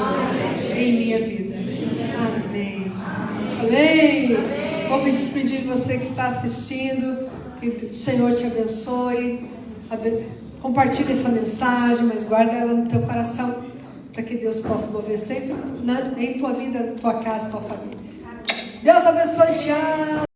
em minha vida. Amém. Amém. Vou me despedir de você que está assistindo. Que o Senhor te abençoe. Compartilhe essa mensagem, mas guarda ela no teu coração, para que Deus possa mover sempre em tua vida, na tua casa, na tua família. Deus abençoe. Tchau.